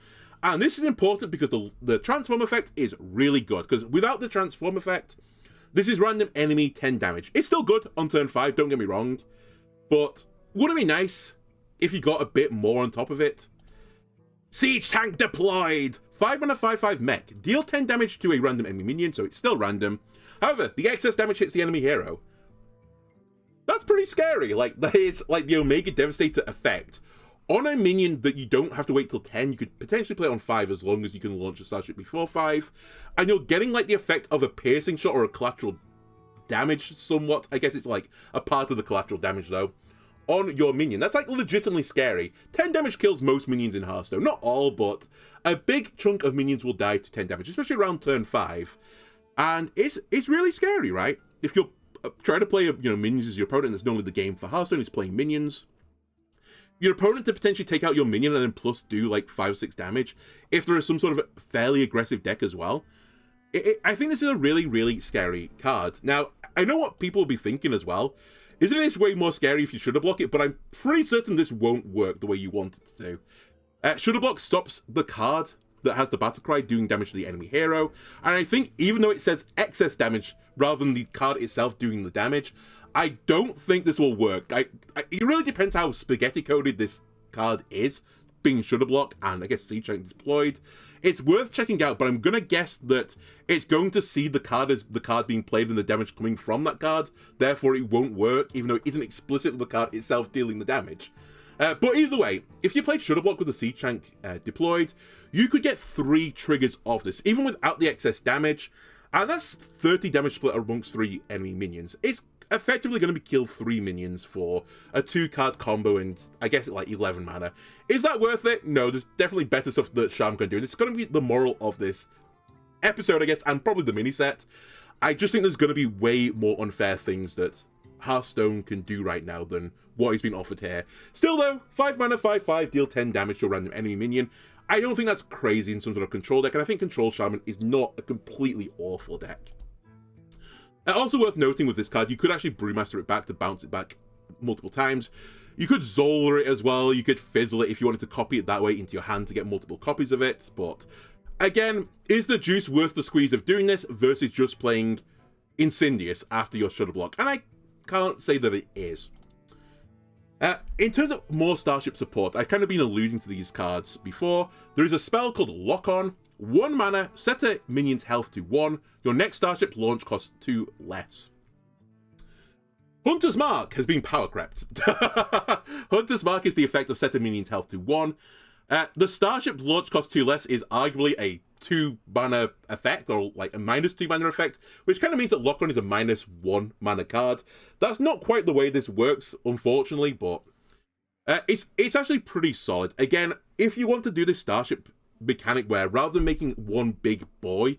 And this is important because the transform effect is really good, because without the transform effect, this is random enemy 10 damage. It's still good on turn 5, don't get me wrong, but wouldn't it be nice if you got a bit more on top of it? Siege Tank deployed! 5 mana 5/5 mech. Deal 10 damage to a random enemy minion, so it's still random. However, the excess damage hits the enemy hero. That's pretty scary. That is like the Omega Devastator effect. On a minion that you don't have to wait till 10, you could potentially play on 5 as long as you can launch a Starship before 5. And you're getting the effect of a piercing shot or a collateral damage somewhat. I guess it's a part of the collateral damage though. On your minion. That's legitimately scary. 10 damage kills most minions in Hearthstone. Not all, but a big chunk of minions will die to 10 damage, especially around turn 5. And it's really scary, right? If you're try to play, minions as your opponent. That's normally the game for Hearthstone, is playing minions. Your opponent to potentially take out your minion and then plus do like 5 or 6 damage if there is some sort of fairly aggressive deck as well. I think this is a really, really scary card. Now, I know what people will be thinking as well. Isn't this way more scary if you Shudder Block it? But I'm pretty certain this won't work the way you want it to. Shudder Block stops the card that has the battle cry doing damage to the enemy hero. And I think even though it says excess damage rather than the card itself doing the damage, I don't think this will work. It really depends how spaghetti coded this card is, being Shudder Block and I guess Siege Tank deployed. It's worth checking out, but I'm going to guess that it's going to see the card as the card being played and the damage coming from that card. Therefore, it won't work, even though it isn't explicitly the card itself dealing the damage. But either way, if you played Shudder Block with the Siege Tank deployed, you could get 3 triggers of this, even without the excess damage. And that's 30 damage split amongst 3 enemy minions. It's effectively going to be kill 3 minions for a 2-card combo and I guess like 11 mana. Is that worth it? No, there's definitely better stuff that Sharm can do. It's going to be the moral of this episode, I guess, and probably the mini set. I just think there's going to be way more unfair things that Hearthstone can do right now than what is being offered here. Still though, 5 mana, 5/5, deal 10 damage to a random enemy minion. I don't think that's crazy in some sort of control deck, and I think Control Shaman is not a completely awful deck. Also worth noting with this card, you could actually Brewmaster it back to bounce it back multiple times. You could Zola it as well, you could Fizzle it if you wanted to copy it that way into your hand to get multiple copies of it, but again, is the juice worth the squeeze of doing this versus just playing Incendious after your Shudder Block? And I can't say that it is. In terms of more Starship support, I've kind of been alluding to these cards before. There is a spell called Lock On. 1 mana, set a minion's health to 1. Your next Starship launch costs 2 less. Hunter's Mark has been power crept. Hunter's Mark is the effect of set a minion's health to 1. The Starship launch costs 2 less is arguably a 2 mana effect, or like a -2 mana effect, which kind of means that Lock On is a -1 mana card. That's not quite the way this works, unfortunately, but it's actually pretty solid. Again, if you want to do this Starship mechanic where rather than making one big boy,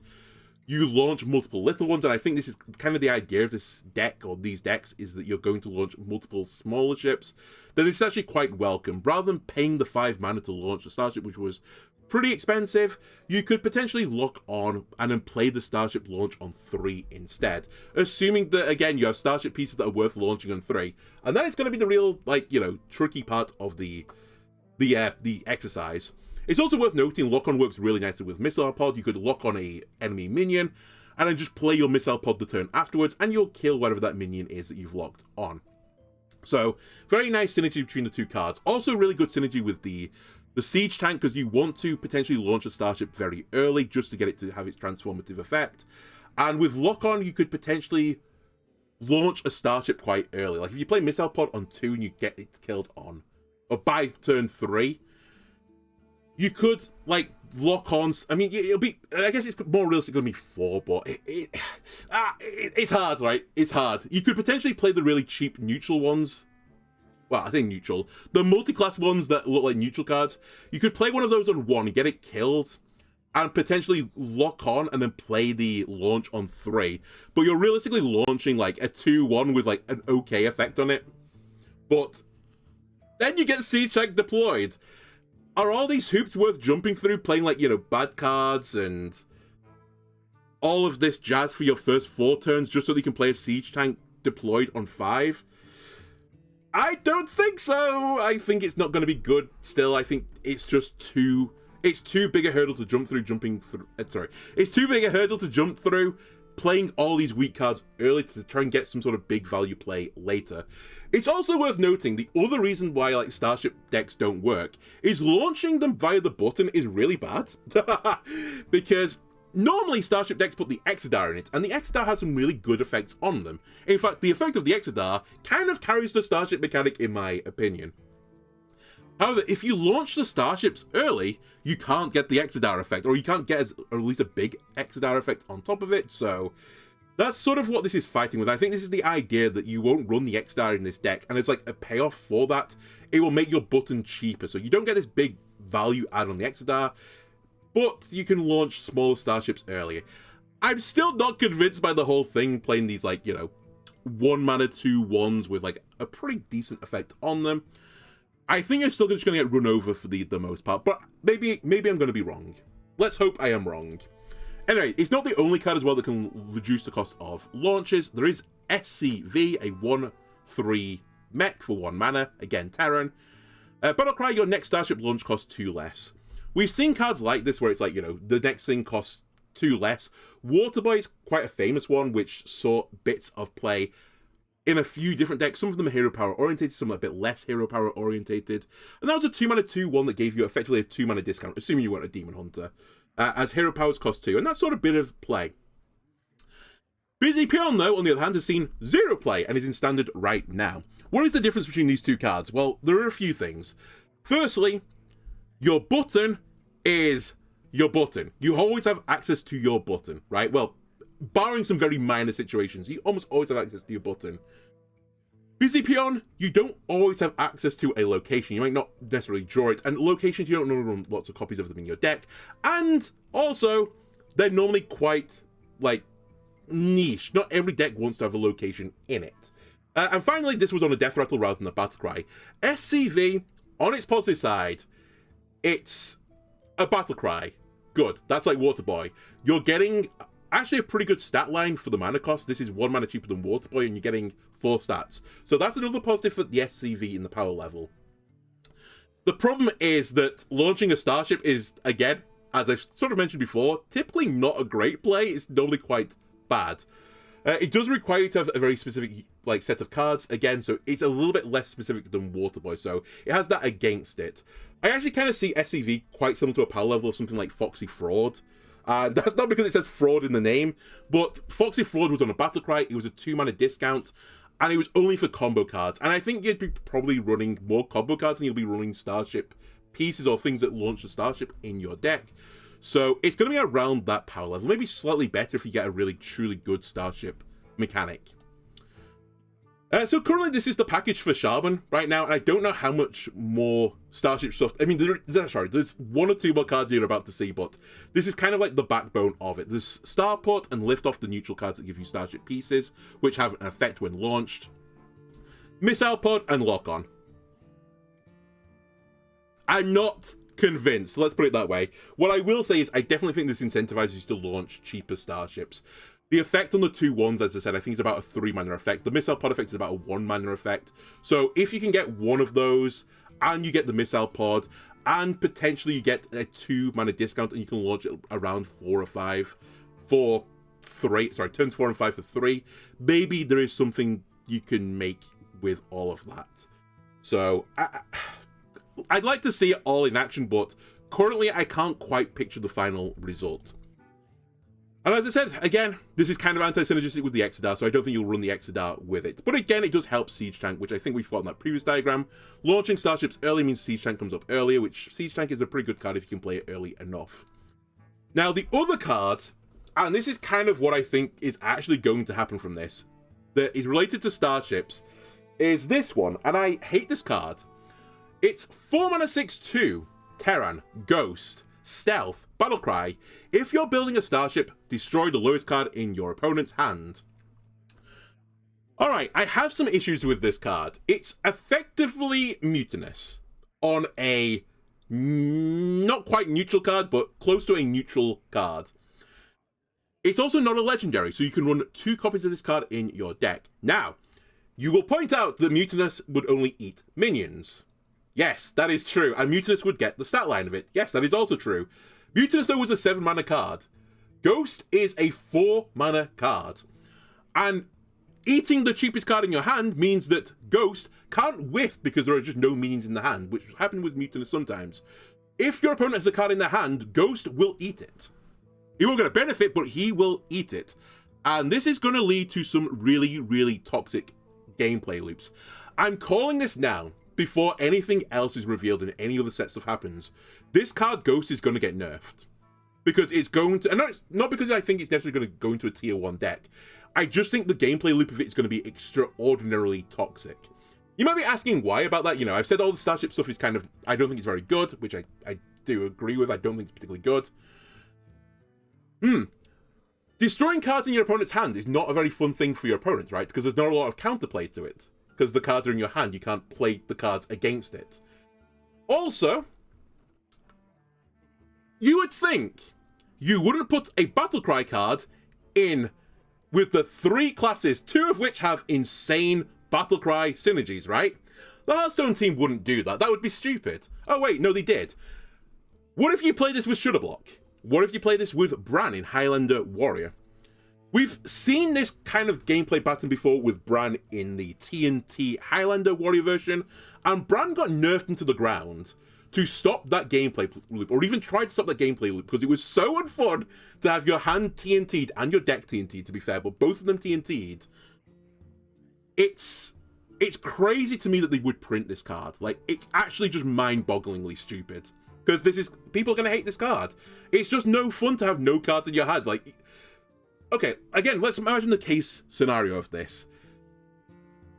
you launch multiple little ones, and I think this is kind of the idea of this deck, or these decks, is that you're going to launch multiple smaller ships, then it's actually quite welcome. Rather than paying the 5 mana to launch the Starship, which was pretty expensive, you could potentially Lock On and then play the Starship launch on 3 instead, assuming that, again, you have Starship pieces that are worth launching on 3, and that is going to be the real, tricky part of the exercise. It's also worth noting Lock On works really nicely with Missile Pod. You could lock on a enemy minion and then just play your Missile Pod the turn afterwards, and you'll kill whatever that minion is that you've locked on. So, very nice synergy between the 2 cards. Also really good synergy with the Siege Tank, because you want to potentially launch a Starship very early just to get it to have its transformative effect. And with Lock On, you could potentially launch a Starship quite early. Like if you play Missile Pod on 2 and you get it killed on, or by turn 3, you could, lock on. I mean, it'll be. I guess it's more realistic going to be 4, but it's hard, right? It's hard. You could potentially play the really cheap neutral ones. Well, I think neutral. The multi-class ones that look like neutral cards. You could play one of those on 1 and get it killed, and potentially lock on and then play the launch on 3. But you're realistically launching like a 2/1 with like an okay effect on it. But then you get Siege Tank deployed. Are all these hoops worth jumping through, playing bad cards and all of this jazz for your first 4 turns just so that you can play a Siege Tank deployed on 5? I don't think so. I think it's not going to be good still. I think it's just too big a hurdle to jump through It's too big a hurdle to jump through playing all these weak cards early to try and get some sort of big value play later. It's also worth noting the other reason why Starship decks don't work is launching them via the button is really bad. Because normally Starship decks put the Exodar in it, and the Exodar has some really good effects on them. In fact, the effect of the Exodar kind of carries the Starship mechanic in my opinion. However, if you launch the Starships early, you can't get the Exodar effect, or you can't get at least a big Exodar effect on top of it, so that's sort of what this is fighting with. I think this is the idea that you won't run the Exodar in this deck, and it's like a payoff for that. It will make your button cheaper, so you don't get this big value add on the Exodar, but you can launch smaller Starships earlier. I'm still not convinced by the whole thing, playing these, 1 mana 2/1s with like a pretty decent effect on them. I think you're still just going to get run over for the most part, but maybe I'm going to be wrong. Let's hope I am wrong. Anyway, it's not the only card as well that can reduce the cost of launches. There is SCV, a 1/3 mech for 1 mana, again Terran. Battlecry, your next Starship launch costs 2 less. We've seen cards like this where it's like, you know, the next thing costs 2 less. Waterboy is quite a famous one, which saw bits of play in a few different decks. Some of them are hero power orientated, some are a bit less hero power orientated. And that was a 2 mana 2/1 that gave you effectively a 2 mana discount, assuming you weren't a Demon Hunter, as hero powers cost 2, and that's sort of bit of play. Busy Peon, though, on the other hand, has seen 0 play and is in standard right now. What is the difference between these two cards? Well, there are a few things. Firstly, your button is your button. You always have access to your button, right? Well, barring some very minor situations, you almost always have access to your button. Busy Peon, you don't always have access to a location. You might not necessarily draw it, and locations, you don't normally run lots of copies of them in your deck. And also, they're normally quite, like, niche. Not every deck wants to have a location in it. And finally, this was on a Death Rattle rather than a Battlecry. SCV, on its positive side, it's a Battlecry. Good. That's like Waterboy. You're getting actually a pretty good stat line for the mana cost. This is 1 mana cheaper than Waterboy, and you're getting 4 stats. So that's another positive for the SCV in the power level. The problem is that launching a Starship is, again, as I've sort of mentioned before, typically not a great play. It's normally quite bad. It does require you to have a very specific like set of cards, again, so it's a little bit less specific than Waterboy, so it has that against it. I actually kind of see SCV quite similar to a power level of something like Foxy Fraud. That's not because it says fraud in the name, but Foxy Fraud was on a Battlecry, it was a 2 mana discount, and it was only for combo cards, and I think you'd be probably running more combo cards than you'll be running Starship pieces or things that launch the Starship in your deck. So it's going to be around that power level, maybe slightly better if you get a really truly good Starship mechanic. So currently this is the package for Shaman right now, and I don't know how much more Starship stuff. I mean, there's 1 or 2 more cards you're about to see, but this is kind of like the backbone of it. There's Starport and Lift Off, the neutral cards that give you Starship pieces, which have an effect when launched. Missile Pod and Lock On. I'm not convinced, let's put it that way. What I will say is I definitely think this incentivizes you to launch cheaper Starships. The effect on the 2/1s, as I said, I think is about a 3 mana effect. The Missile Pod effect is about a 1 mana effect. So if you can get one of those, and you get the Missile Pod, and potentially you get a 2 mana discount, and you can launch it around 4 or 5 for 3, sorry, turns 4 and 5 for 3, maybe there is something you can make with all of that. So I'd like to see it all in action, but currently I can't quite picture the final result. And as I said, again, this is kind of anti-synergistic with the Exodar, so I don't think you'll run the Exodar with it. But again, it does help Siege Tank, which I think we fought in that previous diagram. Launching Starships early means Siege Tank comes up earlier, which Siege Tank is a pretty good card if you can play it early enough. Now, the other card, and this is kind of what I think is actually going to happen from this, that is related to Starships, is this one, and I hate this card. It's 4 mana 6/2, Terran, Ghost, Stealth, Battlecry. If you're building a Starship, destroy the lowest card in your opponent's hand. Alright, I have some issues with this card. It's effectively Mutinous on a not quite neutral card, but close to a neutral card. It's also not a legendary, so you can run 2 copies of this card in your deck. Now, you will point out that Mutinous would only eat minions. Yes, that is true, and Mutinous would get the stat line of it. Yes, that is also true. Mutinous, though, was a 7 mana card. Ghost is a 4 mana card. And eating the cheapest card in your hand means that Ghost can't whiff because there are just no minions in the hand, which happens with Mutinous sometimes. If your opponent has a card in their hand, Ghost will eat it. He won't get a benefit, but he will eat it. And this is going to lead to some really, really toxic gameplay loops. I'm calling this now, before anything else is revealed and any other set stuff happens. This card, Ghost, is going to get nerfed. Because it's going to... And not because I think it's necessarily going to go into a tier 1 deck. I just think the gameplay loop of it is going to be extraordinarily toxic. You might be asking why about that. You know, I've said all the Starship stuff is kind of... I don't think it's very good, which I do agree with. I don't think it's particularly good. Destroying cards in your opponent's hand is not a very fun thing for your opponent, right? Because there's not a lot of counterplay to it. Because the cards are in your hand, you can't play the cards against it. Also, you would think you wouldn't put a Battlecry card in with the 3 classes, 2 of which have insane Battlecry synergies, right? The Hearthstone team wouldn't do that. That would be stupid. Oh wait, no, they did. What if you play this with Shutterblock? What if you play this with Bran in Highlander Warrior? We've seen this kind of gameplay pattern before with Bran in the TNT Highlander Warrior version, and Bran got nerfed into the ground to stop that gameplay loop, or even tried to stop that gameplay loop, because it was so unfun to have your hand TNT'd and your deck TNT'd, to be fair, but both of them TNT'd. It's crazy to me that they would print this card. Like, it's actually just mind-bogglingly stupid. Because people are going to hate this card. It's just no fun to have no cards in your hand. Like, okay, again, let's imagine the case scenario of this.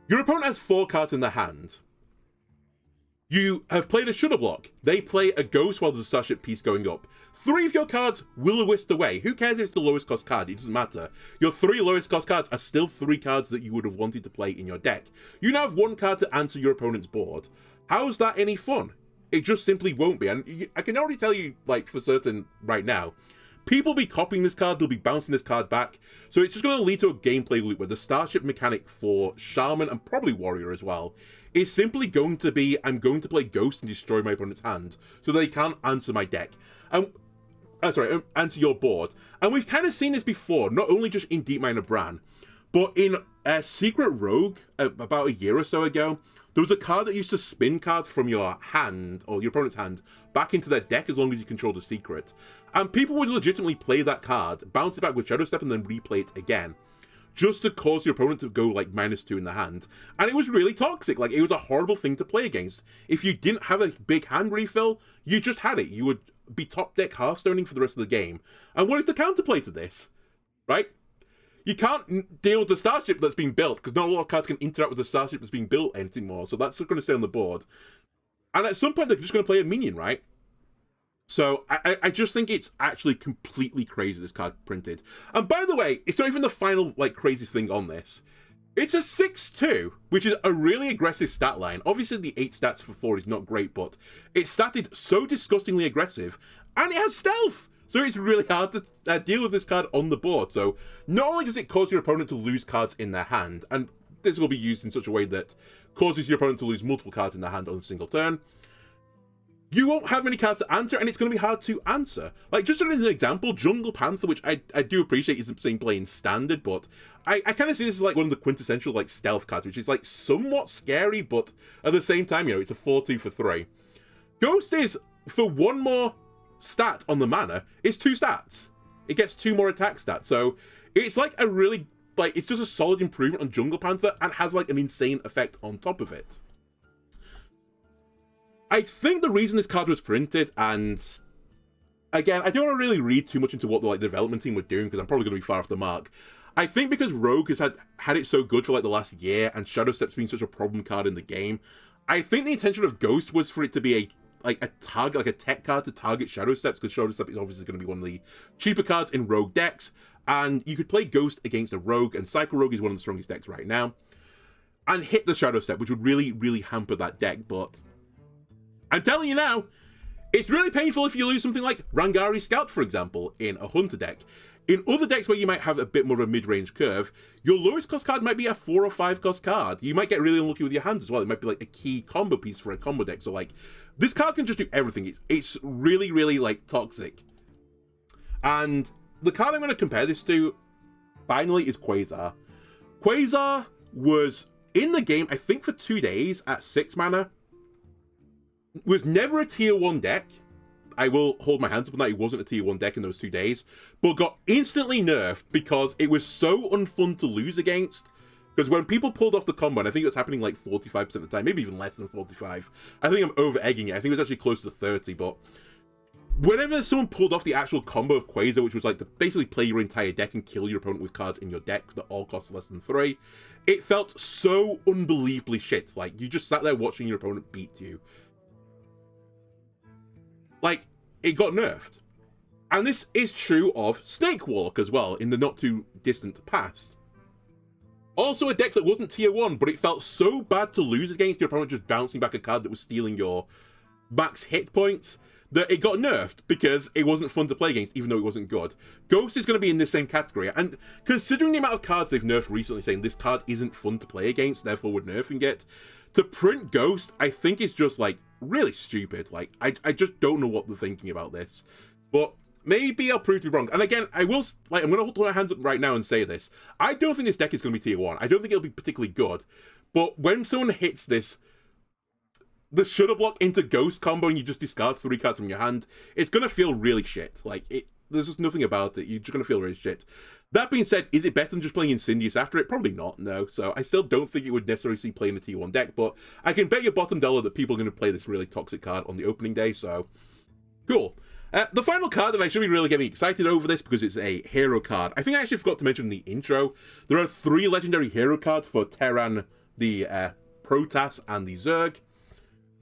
Your opponent has 4 cards in their hand. You have played a Shutterblock. They play a Ghost while there's a Starship piece going up. 3 of your cards will whisked away. Who cares if it's the lowest cost card? It doesn't matter. Your 3 lowest cost cards are still 3 cards that you would have wanted to play in your deck. You now have 1 card to answer your opponent's board. How is that any fun? It just simply won't be. And I can already tell you, like, for certain right now, people will be copying this card, they'll be bouncing this card back. So it's just going to lead to a gameplay loop where the Starship mechanic for Shaman and probably Warrior as well is simply going to be, I'm going to play Ghost and destroy my opponent's hand so they can't answer my deck. And answer your board. And we've kind of seen this before, not only just in Deep Mine of Bran, but in Secret Rogue about a year or so ago. There was a card that used to spin cards from your hand, or your opponent's hand, back into their deck as long as you control the secret. And people would legitimately play that card, bounce it back with Shadow Step, and then replay it again, just to cause your opponent to go, like, -2 in the hand. And it was really toxic. Like, it was a horrible thing to play against. If you didn't have a big hand refill, you just had it. You would be top deck Hearthstoning for the rest of the game. And what is the counterplay to this? Right? You can't deal with the Starship that's being built, because not a lot of cards can interact with the Starship that's being built anymore, so that's going to stay on the board. And at some point, they're just going to play a minion, right? So I just think it's actually completely crazy, this card printed. And by the way, it's not even the final, like, craziest thing on this. It's a 6-2, which is a really aggressive stat line. Obviously, the 8 stats for 4 is not great, but it's statted so disgustingly aggressive, and it has stealth! So it's really hard to deal with this card on the board. So not only does it cause your opponent to lose cards in their hand, and this will be used in such a way that causes your opponent to lose multiple cards in their hand on a single turn, you won't have many cards to answer, and it's going to be hard to answer. Like, just as an example, Jungle Panther, which I do appreciate isn't seen playing standard, but I kind of see this as like one of the quintessential, like, stealth cards, which is, like, somewhat scary, but at the same time, you know, it's a 4-2 for 3. Ghost is, for 1 more stat on the mana, is 2 stats. It gets 2 more attack stats, so it's like a really, like, it's just a solid improvement on Jungle Panther and has, like, an insane effect on top of it. I think the reason this card was printed, and again, I don't want to really read too much into what the, like, development team were doing, because I'm probably going to be far off the mark. I think because Rogue has had it so good for, like, the last year, and Shadow Step's been such a problem card in the game, I think the intention of Ghost was for it to be a target, like a tech card to target Shadow Steps, because Shadow Step is obviously going to be one of the cheaper cards in Rogue decks, and you could play Ghost against a Rogue, and Cycle Rogue is one of the strongest decks right now, and hit the Shadow Step, which would really, really hamper that deck. But I'm telling you now, it's really painful if you lose something like Rangari Scout, for example, in a Hunter deck. In other decks where you might have a bit more of a mid-range curve, your lowest cost card might be a 4 or 5 cost card. You might get really unlucky with your hands as well. It might be like a key combo piece for a combo deck. So, like, this card can just do everything. It's really, really, like, toxic. And the card I'm going to compare this to, finally, is Quasar. Quasar was in the game, I think, for 2 days at 6 mana. Was never a tier 1 deck. I will hold my hands up on that. It wasn't a tier 1 deck in those 2 days, but got instantly nerfed because it was so unfun to lose against. Because when people pulled off the combo, and I think it was happening like 45% of the time, maybe even less than 45. I think I'm over-egging it. I think it was actually close to 30, but whenever someone pulled off the actual combo of Quasar, which was like to basically play your entire deck and kill your opponent with cards in your deck that all cost less than 3, it felt so unbelievably shit. Like, you just sat there watching your opponent beat you. Like, it got nerfed. And this is true of Snakewalk as well, in the not too distant past. Also a deck that wasn't tier 1, but it felt so bad to lose against your opponent just bouncing back a card that was stealing your max hit points, that it got nerfed because it wasn't fun to play against, even though it wasn't good. Ghost is going to be in this same category, and considering the amount of cards they've nerfed recently saying this card isn't fun to play against, therefore we're nerfing it, to print Ghost, I think is just, like, really stupid. Like, I just don't know what they're thinking about this. But maybe I'll prove to be wrong. And again, I'm going to hold my hands up right now and say this. I don't think this deck is going to be tier 1. I don't think it'll be particularly good. But when someone hits this, the Shudder Block into Ghost combo and you just discard 3 cards from your hand, it's going to feel really shit. Like, there's just nothing about it. You're just going to feel really shit. That being said, is it better than just playing Incendious after it? Probably not, no. So I still don't think it would necessarily see playing a tier 1 deck, but I can bet your bottom dollar that people are going to play this really toxic card on the opening day, so cool. The final card that I should be really getting excited over this because it's a hero card. I think I actually forgot to mention in the intro, there are 3 legendary hero cards for Terran, the Protoss, and the Zerg.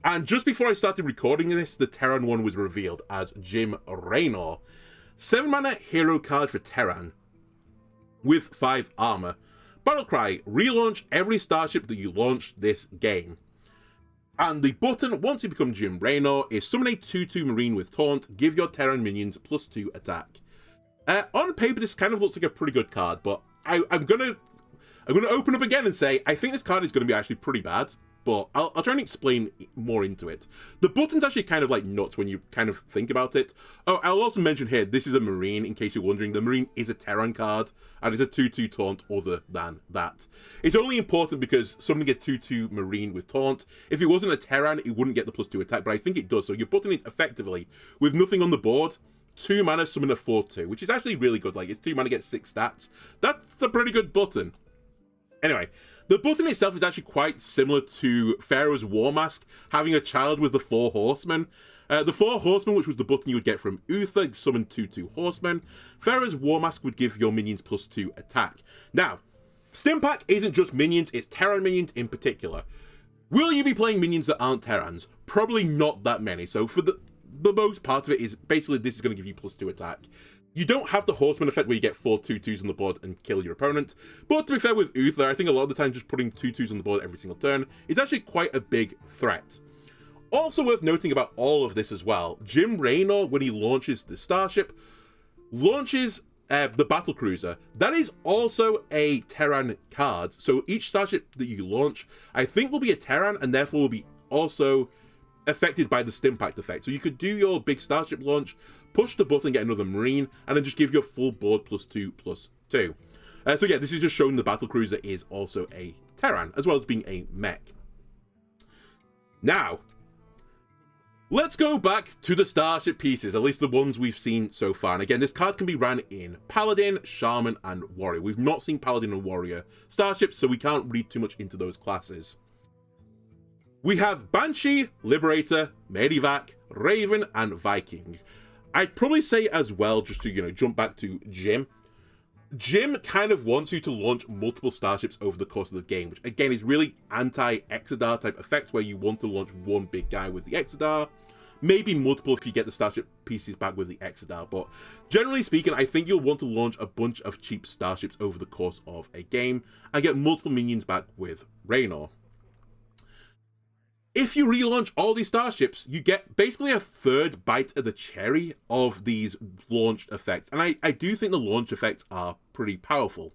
And just before I started recording this, the Terran one was revealed as Jim Raynor. 7 mana hero card for Terran with 5 armor. Battlecry, relaunch every starship that you launch this game. And the button, once you become Jim Raynor, is summon a 2/2 Marine with Taunt, give your Terran minions +2 attack. On paper, this kind of looks like a pretty good card, but I'm gonna open up again and say, I think this card is gonna be actually pretty bad, but I'll try and explain more into it. The button's actually kind of like nuts when you kind of think about it. Oh, I'll also mention here, this is a Marine, in case you're wondering. The Marine is a Terran card, and it's a 2/2 Taunt other than that. It's only important because summoning a 2/2 Marine with Taunt, if it wasn't a Terran, it wouldn't get the +2 attack, but I think it does. So your button is effectively, with nothing on the board, 2 mana summon a 4/2, which is actually really good. Like, it's 2 mana, gets 6 stats. That's a pretty good button. Anyway, the button itself is actually quite similar to Pharaoh's War Mask, having a child with the 4 Horsemen. The 4 Horsemen, which was the button you would get from Uther, summon 2/2 Horsemen. Pharaoh's War Mask would give your minions +2 attack. Now, Stimpack isn't just minions, it's Terran minions in particular. Will you be playing minions that aren't Terrans? Probably not that many, so for the most part of it is basically this is going to give you +2 attack. You don't have the Horseman effect where you get 4 2/2s on the board and kill your opponent, but to be fair with Uther, I think a lot of the time just putting 2/2s on the board every single turn is actually quite a big threat. Also worth noting about all of this as well, Jim Raynor, when he launches the starship, launches the Battlecruiser. That is also a Terran card, so each starship that you launch, I think will be a Terran, and therefore will be also affected by the Stimpack effect. So you could do your big starship launch, push the button, get another Marine, and then just give your full board +2/+2. So yeah, this is just showing the Battlecruiser is also a Terran, as well as being a mech. Now, let's go back to the starship pieces, at least the ones we've seen so far. And again, this card can be ran in Paladin, Shaman, and Warrior. We've not seen Paladin and Warrior starships, so we can't read too much into those classes. We have Banshee, Liberator, Medivac, Raven, and Viking. I'd probably say as well, just to, jump back to Jim. Jim kind of wants you to launch multiple starships over the course of the game, which again is really anti-Exodar type effect, where you want to launch one big guy with the Exodar, maybe multiple if you get the starship pieces back with the Exodar, but generally speaking, I think you'll want to launch a bunch of cheap starships over the course of a game, and get multiple minions back with Raynor. If you relaunch all these starships, you get basically a third bite of the cherry of these launched effects. And I do think the launch effects are pretty powerful.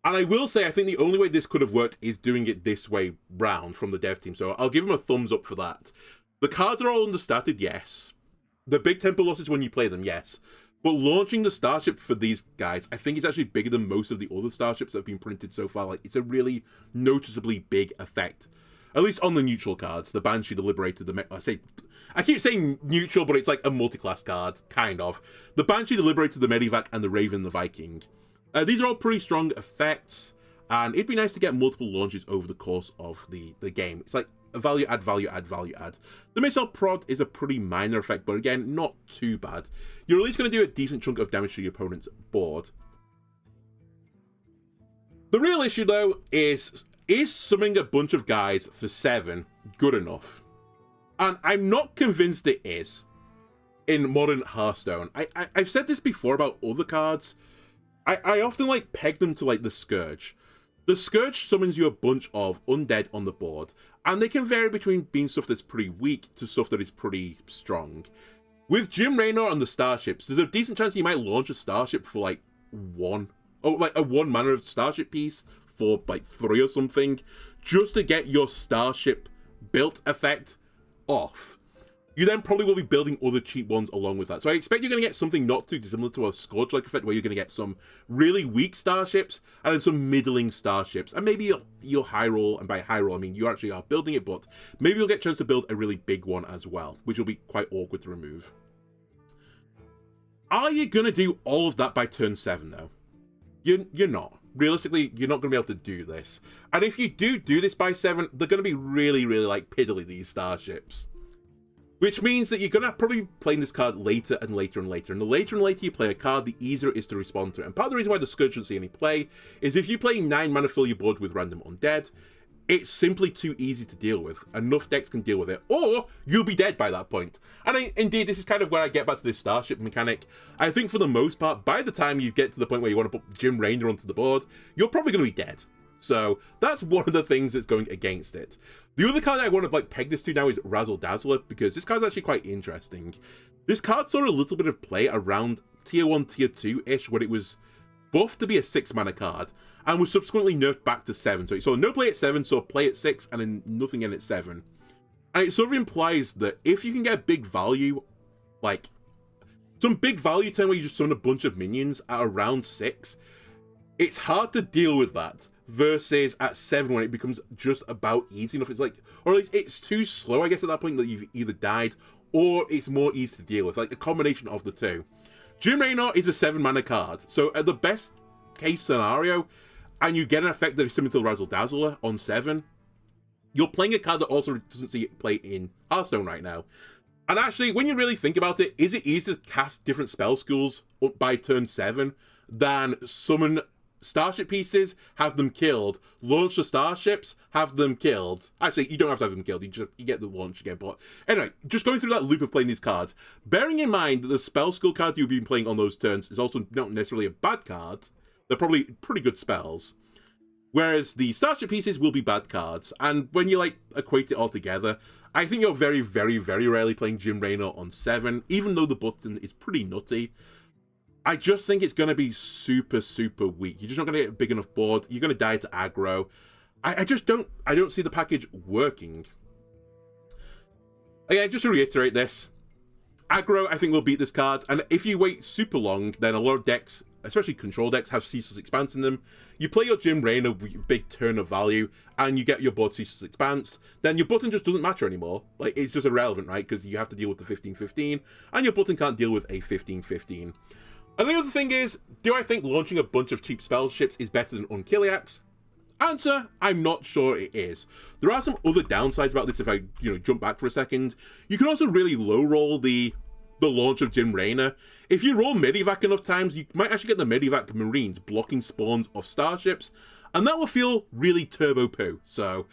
And I will say, I think the only way this could have worked is doing it this way round from the dev team. So I'll give them a thumbs up for that. The cards are all understated, yes. The big tempo losses when you play them, yes. But launching the starship for these guys, I think it's actually bigger than most of the other starships that have been printed so far. Like, it's a really noticeably big effect. At least on the neutral cards, the Banshee, the Liberator, I keep saying neutral, but it's like a multi-class card, kind of. The Banshee, the Liberator, the Medivac, and the Raven, the Viking. These are all pretty strong effects, and it'd be nice to get multiple launches over the course of the game. It's like a value add, value add, value add. The Missile Prod is a pretty minor effect, but again, not too bad. You're at least going to do a decent chunk of damage to your opponent's board. The real issue, though, is summoning a bunch of guys for 7 good enough? And I'm not convinced it is. in modern Hearthstone. I've said this before about other cards. I often like peg them to like the Scourge. The Scourge summons you a bunch of undead on the board, and they can vary between being stuff that's pretty weak to stuff that is pretty strong. With Jim Raynor and the starships, there's a decent chance you might launch a starship for like like a 1 mana starship piece for like 3 or something, just to get your starship built effect off. You then probably will be building other cheap ones along with that. So I expect you're going to get something not too dissimilar to a Scourge-like effect, where you're going to get some really weak starships and then some middling starships. And maybe you'll high roll, and by high roll I mean you actually are building it, but maybe you'll get a chance to build a really big one as well, which will be quite awkward to remove. Are you going to do all of that by turn 7 though? You're not. Realistically, you're not going to be able to do this. And if you do this by 7, they're going to be really, really like piddly, these starships. Which means that you're going to probably be playing this card later and later and later. And the later and later you play a card, the easier it is to respond to it. And part of the reason why the Scourge shouldn't see any play is if you play 9 mana fill your board with random undead, it's simply too easy to deal with. Enough decks can deal with it, or you'll be dead by that point. And indeed, this is kind of where I get back to this starship mechanic. I think for the most part, by the time you get to the point where you want to put Jim Raynor onto the board, you're probably going to be dead. So that's one of the things that's going against it. The other card I want to like peg this to now is Razzle Dazzler, because this card's actually quite interesting. This card saw a little bit of play around tier 1, tier 2-ish, when it was buffed to be a 6 mana card, and was subsequently nerfed back to 7. So it saw no play at 7, so play at 6, and then nothing in at 7. And it sort of implies that if you can get big value, like some big value turn where you just summon a bunch of minions at around 6, it's hard to deal with that. Versus at 7 when it becomes just about easy enough. It's like, or at least it's too slow, I guess, at that point that you've either died or it's more easy to deal with. Like a combination of the two. Jim Raynor is a 7 mana card. So at the best case scenario, and you get an effect that is similar to Razzle Dazzler on 7, you're playing a card that also doesn't see it play in Hearthstone right now. And actually, when you really think about it, is it easier to cast different spell schools by turn 7 than summon starship pieces, have them killed, launch the starships, have them killed? Actually, you don't have to have them killed, you get the launch again. But anyway, just going through that loop of playing these cards, bearing in mind that the spell skill card you've been playing on those turns is also not necessarily a bad card. They're probably pretty good spells. Whereas the starship pieces will be bad cards. And when you like equate it all together, I think you're very, very, very rarely playing Jim Raynor on 7, even though the button is pretty nutty. I just think it's going to be super, super weak. You're just not going to get a big enough board. You're going to die to aggro. I don't see the package working. Again, just to reiterate this, aggro, I think, will beat this card. And if you wait super long, then a lot of decks, especially control decks, have Ceaseless Expanse in them. You play your Jim Raynor with your big turn of value, and you get your board Ceaseless Expanse, then your button just doesn't matter anymore. Like, it's just irrelevant, right? Because you have to deal with the 15-15, and your button can't deal with a 15-15. And the other thing is, do I think launching a bunch of cheap spell ships is better than Unkiliacs? Answer, I'm not sure it is. There are some other downsides about this if I, jump back for a second. You can also really low roll the launch of Jim Raynor. If you roll Medivac enough times, you might actually get the Medivac Marines blocking spawns of starships, and that will feel really turbo poo. So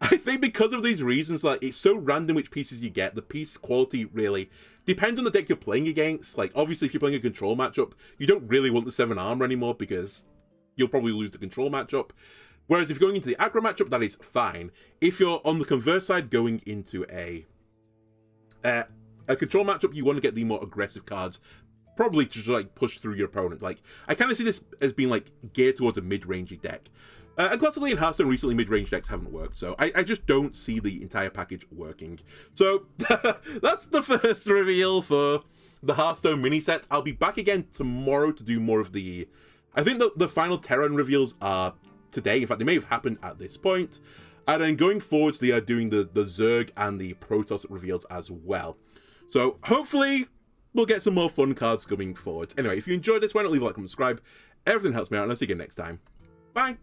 I think because of these reasons, like, it's so random which pieces you get, the piece quality really depends on the deck you're playing against. Like, obviously, if you're playing a control matchup, you don't really want the 7 armor anymore because you'll probably lose the control matchup. Whereas if you're going into the aggro matchup, that is fine. If you're on the converse side going into a control matchup, you want to get the more aggressive cards, probably to just, like, push through your opponent. Like, I kind of see this as being, like, geared towards a mid-rangey deck. And classically in Hearthstone recently, mid-range decks haven't worked, so I just don't see the entire package working. So that's the first reveal for the Hearthstone mini set. I'll be back again tomorrow to do more of the... I think the final Terran reveals are today. In fact, they may have happened at this point. And then going forwards, they are doing the Zerg and the Protoss reveals as well. So hopefully we'll get some more fun cards coming forward. Anyway, if you enjoyed this, why not leave a like and subscribe? Everything helps me out, and I'll see you again next time. Bye!